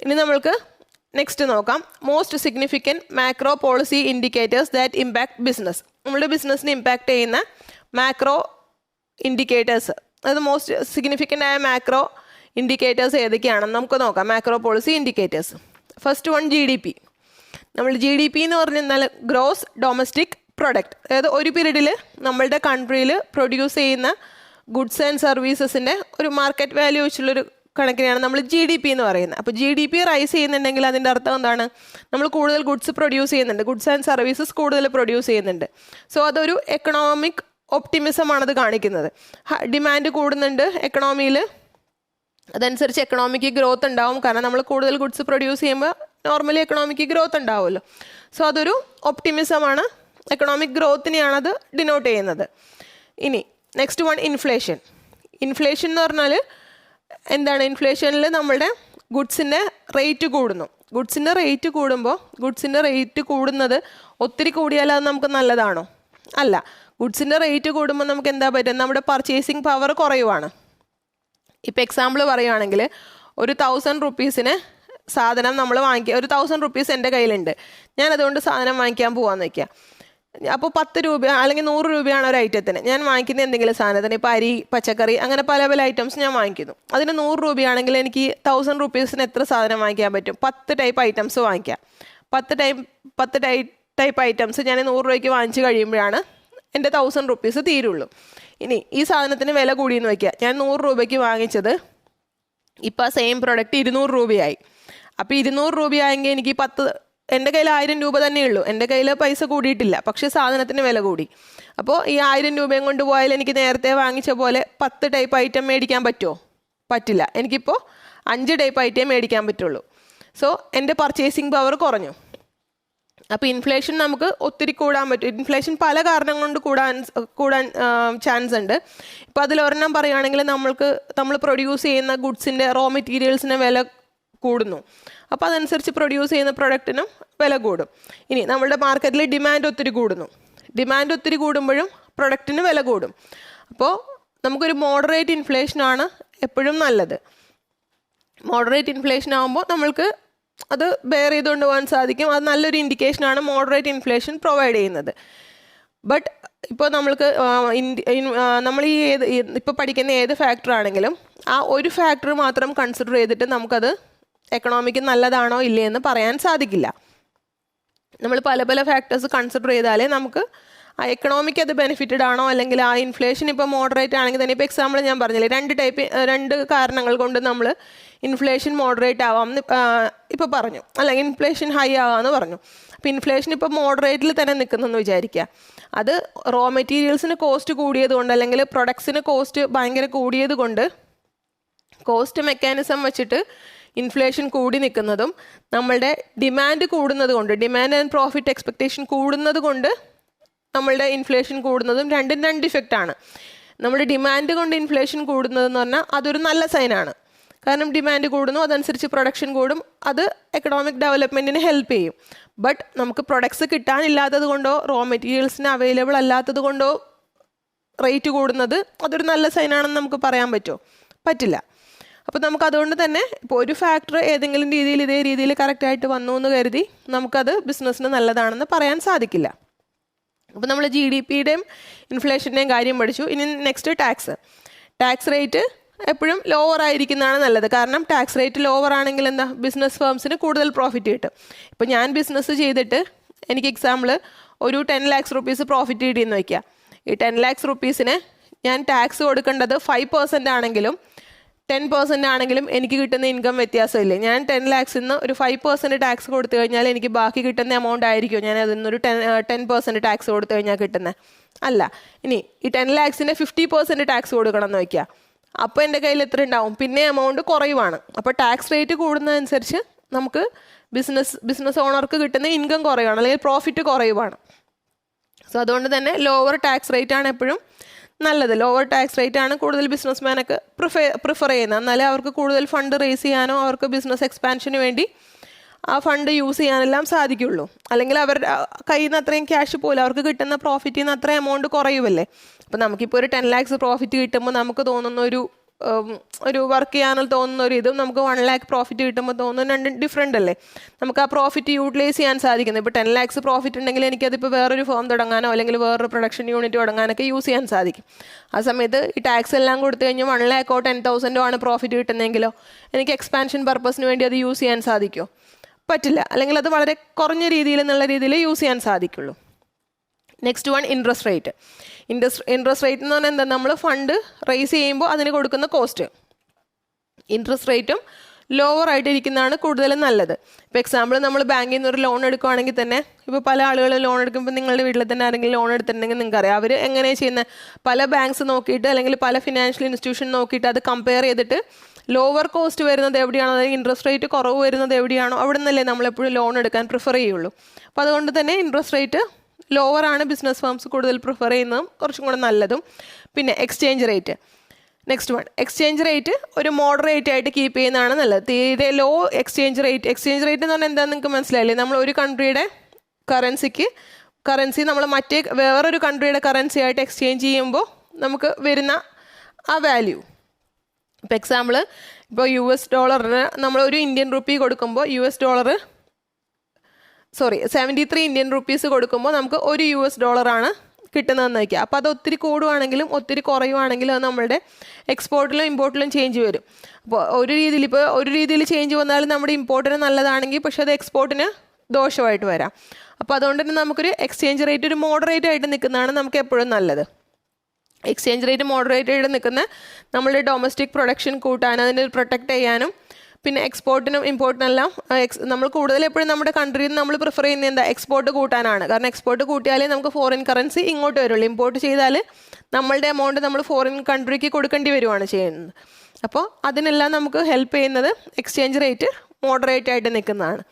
ഇനി നമ്മൾക്ക് നെക്സ്റ്റ് നോക്കാം. Most significant macro policy indicators that impact business. നമ്മുടെ ബിസിനസ്സിന് ഇമ്പാക്റ്റ് ചെയ്യുന്ന മാക്രോ ഇൻഡിക്കേറ്റേഴ്സ്, അതായത് മോസ്റ്റ് സിഗ്നിഫിക്കൻ്റ് ആയ മാക്രോ ഇൻഡിക്കേറ്റേഴ്സ് ഏതൊക്കെയാണെന്ന് നമുക്ക് നോക്കാം. Macro policy indicators. First one GDP. നമ്മൾ GDP എന്ന് പറഞ്ഞാൽ ഗ്രോസ് ഡൊമസ്റ്റിക് പ്രൊഡക്റ്റ്, അതായത് ഒരു പീരീഡിൽ നമ്മളുടെ കൺട്രിയിൽ പ്രൊഡ്യൂസ് ചെയ്യുന്ന ഗുഡ്സ് ആൻഡ് സർവീസസിൻ്റെ ഒരു മാർക്കറ്റ് വാല്യൂ വെച്ചുള്ളൊരു കണക്കിനാണ് നമ്മൾ GDP എന്ന് പറയുന്നത്. അപ്പോൾ GDP റൈസ് ചെയ്യുന്നുണ്ടെങ്കിൽ അതിൻ്റെ അർത്ഥം എന്താണ്, നമ്മൾ കൂടുതൽ ഗുഡ്സ് പ്രൊഡ്യൂസ് ചെയ്യുന്നുണ്ട്, ഗുഡ്സ് ആൻഡ് സർവീസസ് കൂടുതൽ പ്രൊഡ്യൂസ് ചെയ്യുന്നുണ്ട്. സോ അതൊരു എക്കണോമിക് ഒപ്റ്റിമിസമാണത് കാണിക്കുന്നത്. ഡിമാൻഡ് കൂടുന്നുണ്ട് എക്കണോമിയിൽ, അതനുസരിച്ച് എക്കണോമിക്ക് ഗ്രോത്ത് ഉണ്ടാവും. കാരണം നമ്മൾ കൂടുതൽ ഗുഡ്സ് പ്രൊഡ്യൂസ് ചെയ്യുമ്പോൾ നോർമലി എക്കണോമിക്ക് ഗ്രോത്ത് ഉണ്ടാവുമല്ലോ. സോ അതൊരു ഒപ്റ്റിമിസമാണ്, എക്കണോമിക് ഗ്രോത്തിനെയാണത് ഡിനോട്ട് ചെയ്യുന്നത്. ഇനി നെക്സ്റ്റ് വൺ ഇൻഫ്ലേഷൻ. ഇൻഫ്ലേഷൻ എന്ന് പറഞ്ഞാൽ എന്താണ്, ഇൻഫ്ലേഷനിൽ നമ്മളുടെ ഗുഡ്സിൻ്റെ റേറ്റ് കൂടുന്നു. ഗുഡ്സിൻ്റെ റേറ്റ് കൂടുമ്പോൾ, ഗുഡ്സിൻ്റെ റേറ്റ് കൂടുന്നത് ഒത്തിരി കൂടിയാൽ അത് നമുക്ക് നല്ലതാണോ? അല്ല. ഗുഡ്സിൻ്റെ റേറ്റ് കൂടുമ്പോൾ നമുക്ക് എന്താ പറ്റുക, നമ്മുടെ പർച്ചേസിങ് പവർ കുറയുവാണ്. ഇപ്പോൾ എക്സാമ്പിൾ പറയുവാണെങ്കിൽ ഒരു 1000 റുപ്പീസിന് സാധനം നമ്മൾ വാങ്ങിക്കുക, ഒരു 1000 റുപ്പീസ് എൻ്റെ കയ്യിലുണ്ട്, ഞാനതുകൊണ്ട് സാധനം വാങ്ങിക്കാൻ പോകാമെന്ന് വയ്ക്കുക. അപ്പോൾ 10 രൂപ അല്ലെങ്കിൽ 100 രൂപയാണ് ഒരു ഐറ്റത്തിന്. ഞാൻ വാങ്ങിക്കുന്ന എന്തെങ്കിലും സാധനത്തിന്, ഇപ്പോൾ അരി, പച്ചക്കറി, അങ്ങനെ പല പല ഐറ്റംസ് ഞാൻ വാങ്ങിക്കുന്നു. അതിന് 100 രൂപയാണെങ്കിൽ എനിക്ക് 1000 റുപ്പീസിന് എത്ര സാധനം വാങ്ങിക്കാൻ പറ്റും? 10 ടൈപ്പ് ഐറ്റംസ് വാങ്ങിക്കാം. 10 ടൈപ്പ് ഐറ്റംസ് ഞാൻ 100 രൂപയ്ക്ക് വാങ്ങിച്ച് കഴിയുമ്പോഴാണ് എൻ്റെ 1000 റുപ്പീസ് തീരുള്ളൂ. ഇനി ഈ സാധനത്തിന് വില കൂടിയെന്ന് വയ്ക്കുക, ഞാൻ 100 രൂപയ്ക്ക് വാങ്ങിച്ചത് ഇപ്പോൾ ആ സെയിം പ്രൊഡക്റ്റ് 200 രൂപയായി. അപ്പോൾ 200 രൂപയായെങ്കിൽ എനിക്ക് എൻ്റെ കയ്യിൽ 1000 രൂപ തന്നെ ഉള്ളൂ, എൻ്റെ കയ്യിൽ പൈസ കൂടിയിട്ടില്ല, പക്ഷേ സാധനത്തിന് വില കൂടി. അപ്പോൾ ഈ 1000 രൂപയും കൊണ്ട് പോയാൽ എനിക്ക് നേരത്തെ വാങ്ങിച്ച പോലെ 10 ടൈപ്പ് ഐറ്റം മേടിക്കാൻ പറ്റുമോ? പറ്റില്ല. എനിക്കിപ്പോൾ 5 ടൈപ്പ് ഐറ്റം മേടിക്കാൻ പറ്റുള്ളൂ. സോ എൻ്റെ പർച്ചേസിങ് പവർ കുറഞ്ഞു. അപ്പോൾ ഇൻഫ്ലേഷൻ നമുക്ക് ഒത്തിരി കൂടാൻ പറ്റും. ഇൻഫ്ലേഷൻ പല കാരണം കൊണ്ട് കൂടാൻ ചാൻസ് ഉണ്ട്. ഇപ്പോൾ അതിലൊരെണ്ണം പറയുകയാണെങ്കിൽ നമ്മൾ പ്രൊഡ്യൂസ് ചെയ്യുന്ന ഗുഡ്സിൻ്റെ റോ മെറ്റീരിയൽസിന് വില കൂടുന്നു. അപ്പോൾ അതനുസരിച്ച് പ്രൊഡ്യൂസ് ചെയ്യുന്ന പ്രൊഡക്റ്റിനും വില കൂടും. ഇനി നമ്മളുടെ മാർക്കറ്റിൽ ഡിമാൻഡ് ഒത്തിരി കൂടുന്നു. ഡിമാൻഡ് ഒത്തിരി കൂടുമ്പോഴും പ്രൊഡക്റ്റിന് വില കൂടും. അപ്പോൾ നമുക്കൊരു മോഡറേറ്റ് ഇൻഫ്ലേഷനാണ് എപ്പോഴും നല്ലത്. മോഡറേറ്റ് ഇൻഫ്ലേഷൻ ആകുമ്പോൾ നമ്മൾക്ക് അത് ബെയർ ചെയ്തുകൊണ്ട് പോകാൻ സാധിക്കും. അത് നല്ലൊരു ഇൻഡിക്കേഷനാണ് മോഡറേറ്റ് ഇൻഫ്ലേഷൻ പ്രൊവൈഡ് ചെയ്യുന്നത്. ബട്ട് ഇപ്പോൾ നമ്മൾ ഇപ്പോൾ പഠിക്കുന്ന ഏത് ഫാക്ടർ ആണെങ്കിലും ആ ഒരു ഫാക്ടർ മാത്രം കൺസിഡർ ചെയ്തിട്ട് നമുക്കത് എക്കണോമിക്ക് നല്ലതാണോ ഇല്ലേ എന്ന് പറയാൻ സാധിക്കില്ല. നമ്മൾ പല പല ഫാക്ടേഴ്സ് കൺസിഡർ ചെയ്താലേ നമുക്ക് ആ എക്കണോമിക്ക് അത് ബെനിഫിറ്റഡ് ആണോ, അല്ലെങ്കിൽ ആ ഇൻഫ്ലേഷൻ ഇപ്പോൾ മോഡറേറ്റ് ആണെങ്കിൽ തന്നെ, ഇപ്പോൾ എക്സാമ്പിൾ ഞാൻ പറഞ്ഞില്ലേ, 2 കാരണങ്ങൾ കൊണ്ട് നമ്മൾ ഇൻഫ്ലേഷൻ മോഡറേറ്റ് ആവാമെന്ന് ഇപ്പോൾ പറഞ്ഞു, അല്ലെങ്കിൽ ഇൻഫ്ലേഷൻ ഹൈ ആവാമെന്ന് പറഞ്ഞു. അപ്പോൾ ഇൻഫ്ലേഷൻ ഇപ്പോൾ മോഡറേറ്റിൽ തന്നെ നിൽക്കുന്നെന്ന് വിചാരിക്കുക. അത് റോ മെറ്റീരിയൽസിന് കോസ്റ്റ് കൂടിയത് കൊണ്ട്, അല്ലെങ്കിൽ പ്രൊഡക്ട്സിന് കോസ്റ്റ് ഭയങ്കര കൂടിയത് കൊണ്ട്, കോസ്റ്റ് മെക്കാനിസം വെച്ചിട്ട് ഇൻഫ്ലേഷൻ കൂടി നിൽക്കുന്നതും നമ്മളുടെ ഡിമാൻഡ് കൂടുന്നത് കൊണ്ട്, ഡിമാൻഡ് ആൻഡ് പ്രോഫിറ്റ് എക്സ്പെക്റ്റേഷൻ കൂടുന്നത് കൊണ്ട് നമ്മളുടെ ഇൻഫ്ലേഷൻ കൂടുന്നതും രണ്ടും 2 ഇഫക്റ്റാണ്. നമ്മുടെ ഡിമാൻഡ് കൊണ്ട് ഇൻഫ്ലേഷൻ കൂടുന്നതെന്ന് പറഞ്ഞാൽ അതൊരു നല്ല സൈനാണ്. കാരണം ഡിമാൻഡ് കൂടുന്നു, അതനുസരിച്ച് പ്രൊഡക്ഷൻ കൂടും, അത് എക്കണോമിക് ഡെവലപ്മെൻറ്റിന് ഹെൽപ്പ് ചെയ്യും. ബട്ട് നമുക്ക് പ്രൊഡക്ട്സ് കിട്ടാനില്ലാത്തത് കൊണ്ടോ റോ മെറ്റീരിയൽസിന് അവൈലബിൾ അല്ലാത്തത് കൊണ്ടോ റേറ്റ് കൂടുന്നത് അതൊരു നല്ല സൈനാണെന്ന് നമുക്ക് പറയാൻ പറ്റുമോ? പറ്റില്ല. അപ്പോൾ നമുക്ക് അതുകൊണ്ട് തന്നെ ഇപ്പോൾ ഒരു ഫാക്ടർ ഏതെങ്കിലും രീതിയിൽ ഇതേ രീതിയിൽ കറക്റ്റായിട്ട് വന്നു എന്ന് കരുതി നമുക്കത് ബിസിനസ്സിന് നല്ലതാണെന്ന് പറയാൻ സാധിക്കില്ല. അപ്പോൾ നമ്മൾ GDPയുടെയും ഇൻഫ്ലേഷൻ്റെയും കാര്യം പഠിച്ചു. ഇനി നെക്സ്റ്റ് ടാക്സ് റേറ്റ് എപ്പോഴും ലോവർ ആയിരിക്കുന്നതാണ് നല്ലത്. കാരണം ടാക്സ് റേറ്റ് ലോവർ ആണെങ്കിൽ എന്താ, ബിസിനസ് ഫേംസിന് കൂടുതൽ പ്രോഫിറ്റ് കിട്ടും. ഇപ്പോൾ ഞാൻ ബിസിനസ് ചെയ്തിട്ട് എനിക്ക് എക്സാമ്പിൾ ഒരു 10 lakhs rupees പ്രോഫിറ്റ് കിട്ടിയെന്ന് വയ്ക്കുക. ഈ 10 lakhs rupeesന് ഞാൻ ടാക്സ് കൊടുക്കേണ്ടത് 5% ആണെങ്കിലും 10% ആണെങ്കിലും എനിക്ക് കിട്ടുന്ന ഇൻകം വ്യത്യാസമില്ലേ? ഞാൻ 10 lakhs ഒരു 5% ടാക്സ് കൊടുത്തു കഴിഞ്ഞാൽ എനിക്ക് ബാക്കി കിട്ടുന്ന എമൗണ്ട് ആയിരിക്കും ഞാൻ അതിൽ നിന്നൊരു 10% ടാക്സ് കൊടുത്തു കഴിഞ്ഞാൽ കിട്ടുന്നത്? അല്ല. ഇനി ഈ 10 lakhsന് 50% ടാക്സ് കൊടുക്കണം എന്ന് വയ്ക്കുക. അപ്പോൾ എൻ്റെ കയ്യിൽ എത്ര ഉണ്ടാവും? പിന്നെ എമൗണ്ട് കുറയുവാണ്. അപ്പോൾ ടാക്സ് റേറ്റ് കൂടുന്നതനുസരിച്ച് നമുക്ക് ബിസിനസ് ഓണർക്ക് കിട്ടുന്ന ഇൻകം കുറയുവാണ്, അല്ലെങ്കിൽ പ്രോഫിറ്റ് കുറയുവാണ്. സോ അതുകൊണ്ട് തന്നെ ലോവർ ടാക്സ് റേറ്റ് ആണ് എപ്പോഴും നല്ലത്. ലോവർ ടാക്സ് റേറ്റ് ആണ് കൂടുതൽ ബിസിനസ്മാനൊക്കെ പ്രിഫർ ചെയ്യുന്നത്. എന്നാലേ അവർക്ക് കൂടുതൽ ഫണ്ട് റേസ് ചെയ്യാനോ അവർക്ക് ബിസിനസ് എക്സ്പാൻഷന് വേണ്ടി ആ ഫണ്ട് യൂസ് ചെയ്യാനെല്ലാം സാധിക്കുള്ളൂ. അല്ലെങ്കിൽ അവരുടെ കയ്യിൽ നിന്ന് അത്രയും ക്യാഷ് പോലും അവർക്ക് കിട്ടുന്ന പ്രോഫിറ്റിൽ നിന്ന് അത്രയും എമൗണ്ട് കുറയുമല്ലേ? അപ്പോൾ നമുക്കിപ്പോൾ ഒരു 10 lakhs പ്രോഫിറ്റ് കിട്ടുമ്പോൾ നമുക്ക് തോന്നുന്ന ഒരു വർക്ക് ചെയ്യാനും തോന്നുന്ന ഒരു ഇതും നമുക്ക് 1 lakh പ്രോഫിറ്റ് കിട്ടുമ്പോൾ തോന്നുന്ന രണ്ടും ഡിഫറെൻ്റ് അല്ലേ? നമുക്ക് ആ പ്രോഫിറ്റ് യൂട്ടിലൈസ് ചെയ്യാൻ സാധിക്കുന്നത്. ഇപ്പോൾ 10 lakhs പ്രോഫിറ്റ് ഉണ്ടെങ്കിൽ എനിക്കതിപ്പോൾ വേറൊരു ഫേം തുടങ്ങാനോ അല്ലെങ്കിൽ വേറൊരു പ്രൊഡക്ഷൻ യൂണിറ്റ് തുടങ്ങാനൊക്കെ യൂസ് ചെയ്യാൻ സാധിക്കും. ആ സമയത്ത് ഈ ടാക്സ് എല്ലാം കൊടുത്തു കഴിഞ്ഞാൽ 1 lakh 10,000 ആണ് പ്രോഫിറ്റ് കിട്ടുന്നതെങ്കിലോ എനിക്ക് എക്സ്പാൻഷൻ പർപ്പസിന് വേണ്ടി അത് യൂസ് ചെയ്യാൻ സാധിക്കുമോ? പറ്റില്ല. അല്ലെങ്കിൽ അത് വളരെ കുറഞ്ഞ രീതിയിൽ എന്നുള്ള രീതിയിൽ യൂസ് ചെയ്യാൻ സാധിക്കുള്ളൂ. Next one interest rate. Interest rate എന്ന് പറഞ്ഞാൽ എന്താ, നമ്മൾ ഫണ്ട് റേസ് ചെയ്യുമ്പോൾ അതിന് കൊടുക്കുന്ന കോസ്റ്റ്. ഇൻട്രസ്റ്റ് റേറ്റും ലോവർ ആയിട്ട് ഇരിക്കുന്നതാണ് കൂടുതലും നല്ലത്. ഇപ്പോൾ എക്സാമ്പിൾ നമ്മൾ ബാങ്കിൽ നിന്ന് ഒരു ലോൺ എടുക്കുകയാണെങ്കിൽ തന്നെ, ഇപ്പോൾ പല ആളുകളും ലോൺ എടുക്കുമ്പോൾ നിങ്ങളുടെ വീട്ടിൽ തന്നെ ആരെങ്കിലും ലോൺ എടുത്തിട്ടുണ്ടെങ്കിൽ നിങ്ങൾക്കറിയാം അവർ എങ്ങനെയാണ് ചെയ്യുന്നത്. പല ബാങ്ക്സ് നോക്കിയിട്ട് അല്ലെങ്കിൽ പല ഫിനാൻഷ്യൽ ഇൻസ്റ്റിറ്റ്യൂഷൻ നോക്കിയിട്ട് അത് കമ്പയർ ചെയ്തിട്ട് ലോവർ കോസ്റ്റ് വരുന്നത് എവിടെയാണോ, അതായത് ഇൻട്രസ്റ്റ് റേറ്റ് കുറവ് വരുന്നത് എവിടെയാണോ അവിടെ നിന്നല്ലേ നമ്മളെപ്പോഴും ലോൺ എടുക്കാൻ പ്രിഫർ ചെയ്യുള്ളൂ. അപ്പോൾ അതുകൊണ്ട് തന്നെ ഇൻട്രസ്റ്റ് റേറ്റ് ലോവറാണ് ബിസിനസ് ഫേംസ് കൂടുതൽ പ്രിഫർ ചെയ്യുന്നതും കുറച്ചും കൂടെ നല്ലതും. പിന്നെ exchange rate. Next one, exchange rate ഒരു മോഡറേറ്റ് ആയിട്ട് കീപ്പ് ചെയ്യുന്നതാണ് നല്ലത്. തീരെ ലോ എക്സ്ചേഞ്ച് റേറ്റ് എന്ന് പറഞ്ഞാൽ എന്താണെന്ന് നിങ്ങൾക്ക് മനസ്സിലായില്ലേ? നമ്മൾ ഒരു കൺട്രിയുടെ കറൻസി നമ്മൾ വേറൊരു കൺട്രിയുടെ കറൻസി ആയിട്ട് എക്സ്ചേഞ്ച് ചെയ്യുമ്പോൾ നമുക്ക് വരുന്ന ആ വാല്യൂ. ഇപ്പോൾ എക്സാമ്പിൾ ഇപ്പോൾ $, നമ്മൾ ഒരു ഇന്ത്യൻ റുപ്പി കൊടുക്കുമ്പോൾ $73 ഇന്ത്യൻ റുപ്പീസ് കൊടുക്കുമ്പോൾ നമുക്ക് $1 ആണ് കിട്ടുന്നതെന്ന് വയ്ക്കുക. അപ്പോൾ അത് ഒത്തിരി കൂടുവാണെങ്കിലും ഒത്തിരി കുറയുവാണെങ്കിലും അത് നമ്മളുടെ എക്സ്പോർട്ടിലും ഇമ്പോർട്ടിലും ചേഞ്ച് വരും. അപ്പോൾ ഒരു രീതിയിൽ ചേഞ്ച് വന്നാലും നമ്മുടെ ഇമ്പോർട്ടിന് നല്ലതാണെങ്കിൽ പക്ഷേ അത് എക്സ്പോർട്ടിന് ദോഷമായിട്ട് വരാം. അപ്പോൾ അതുകൊണ്ട് തന്നെ നമുക്കൊരു എക്സ്ചേഞ്ച് റേറ്റ് ഒരു മോഡറേറ്റ് ആയിട്ട് നിൽക്കുന്നതാണ് നമുക്ക് എപ്പോഴും നല്ലത്. എക്സ്ചേഞ്ച് റേറ്റ് മോഡറേറ്റ് ആയിട്ട് നിൽക്കുന്ന നമ്മളുടെ ഡൊമസ്റ്റിക് പ്രൊഡക്ഷൻ കൂട്ടാനും അതിനെ പ്രൊട്ടക്റ്റ് ചെയ്യാനും പിന്നെ എക്സ്പോർട്ടിനും ഇമ്പോർട്ടിനെല്ലാം നമ്മൾ കൂടുതൽ എപ്പോഴും നമ്മുടെ കൺട്രിയിൽ നിന്ന് നമ്മൾ പ്രിഫർ ചെയ്യുന്നത് എന്താ, എക്സ്പോർട്ട് കൂട്ടാനാണ്. കാരണം എക്സ്പോർട്ട് കൂട്ടിയാലേ നമുക്ക് ഫോറിൻ കറൻസി ഇങ്ങോട്ട് വരുള്ളൂ. ഇമ്പോർട്ട് ചെയ്താൽ നമ്മളുടെ എമൗണ്ട് നമ്മൾ ഫോറിൻ കൺട്രിക്ക് കൊടുക്കേണ്ടി വരുവാണ് ചെയ്യുന്നത്. അപ്പോൾ അതിനെല്ലാം നമുക്ക് ഹെൽപ്പ് ചെയ്യുന്നത് എക്സ്ചേഞ്ച് റേറ്റ് മോഡറേറ്റ് ആയിട്ട് നിൽക്കുന്നതാണ്.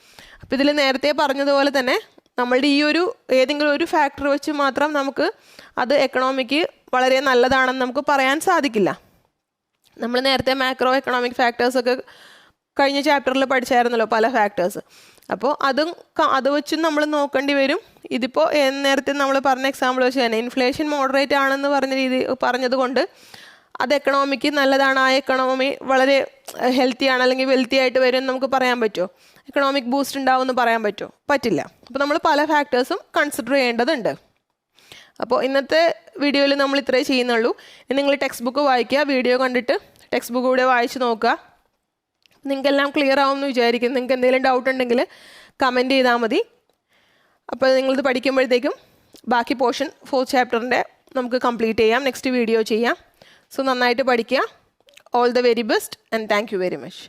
അപ്പോൾ ഇതിൽ നേരത്തെ പറഞ്ഞതുപോലെ തന്നെ നമ്മളുടെ ഏതെങ്കിലും ഒരു ഫാക്ടർ വെച്ച് മാത്രം നമുക്ക് അത് എക്കണോമിക്ക് വളരെ നല്ലതാണെന്ന് നമുക്ക് പറയാൻ സാധിക്കില്ല. നമ്മൾ നേരത്തെ മാക്രോ എക്കണോമിക് ഫാക്ടേഴ്സൊക്കെ കഴിഞ്ഞ ചാപ്റ്ററിൽ പഠിച്ചായിരുന്നല്ലോ, പല ഫാക്ടേഴ്സ്. അപ്പോൾ അത് വെച്ചും നമ്മൾ നോക്കേണ്ടി വരും. ഇതിപ്പോൾ നേരത്തെ നമ്മൾ പറഞ്ഞ എക്സാമ്പിൾ വെച്ച് തന്നെ ഇൻഫ്ലേഷൻ മോഡറേറ്റ് ആണെന്ന് പറഞ്ഞതുകൊണ്ട് അത് എക്കണോമിക്ക് നല്ലതാണ്, ആ എക്കണോമി വളരെ ഹെൽത്തിയാണ് അല്ലെങ്കിൽ വെൽത്തി ആയിട്ട് വരും എന്ന് നമുക്ക് പറയാൻ പറ്റുമോ? എക്കണോമിക് ബൂസ്റ്റ് ഉണ്ടാവുമെന്ന് പറയാൻ പറ്റുമോ? പറ്റില്ല. അപ്പോൾ നമ്മൾ പല ഫാക്ടേഴ്സും കൺസിഡർ ചെയ്യേണ്ടതുണ്ട്. അപ്പോൾ ഇന്നത്തെ വീഡിയോയിൽ നമ്മൾ ഇത്രേ ചെയ്യുന്നുള്ളൂ. നിങ്ങൾ ടെക്സ്റ്റ് ബുക്ക് വായിക്കുക, വീഡിയോ കണ്ടിട്ട് ടെക്സ്റ്റ് ബുക്ക് കൂടെ വായിച്ച് നോക്കുക. നിങ്ങൾക്കെല്ലാം ക്ലിയർ ആവുമെന്ന് വിചാരിക്കുന്നു. നിങ്ങൾക്ക് എന്തെങ്കിലും ഡൗട്ട് ഉണ്ടെങ്കിൽ കമൻറ്റ് ചെയ്താൽ മതി. അപ്പോൾ നിങ്ങളിത് പഠിക്കുമ്പോഴത്തേക്കും ബാക്കി പോർഷൻ 4th ചാപ്റ്ററിൻ്റെ നമുക്ക് കംപ്ലീറ്റ് ചെയ്യാം, നെക്സ്റ്റ് വീഡിയോ ചെയ്യാം. സോ നന്നായിട്ട് പഠിക്കുക. All the very best and thank you very much.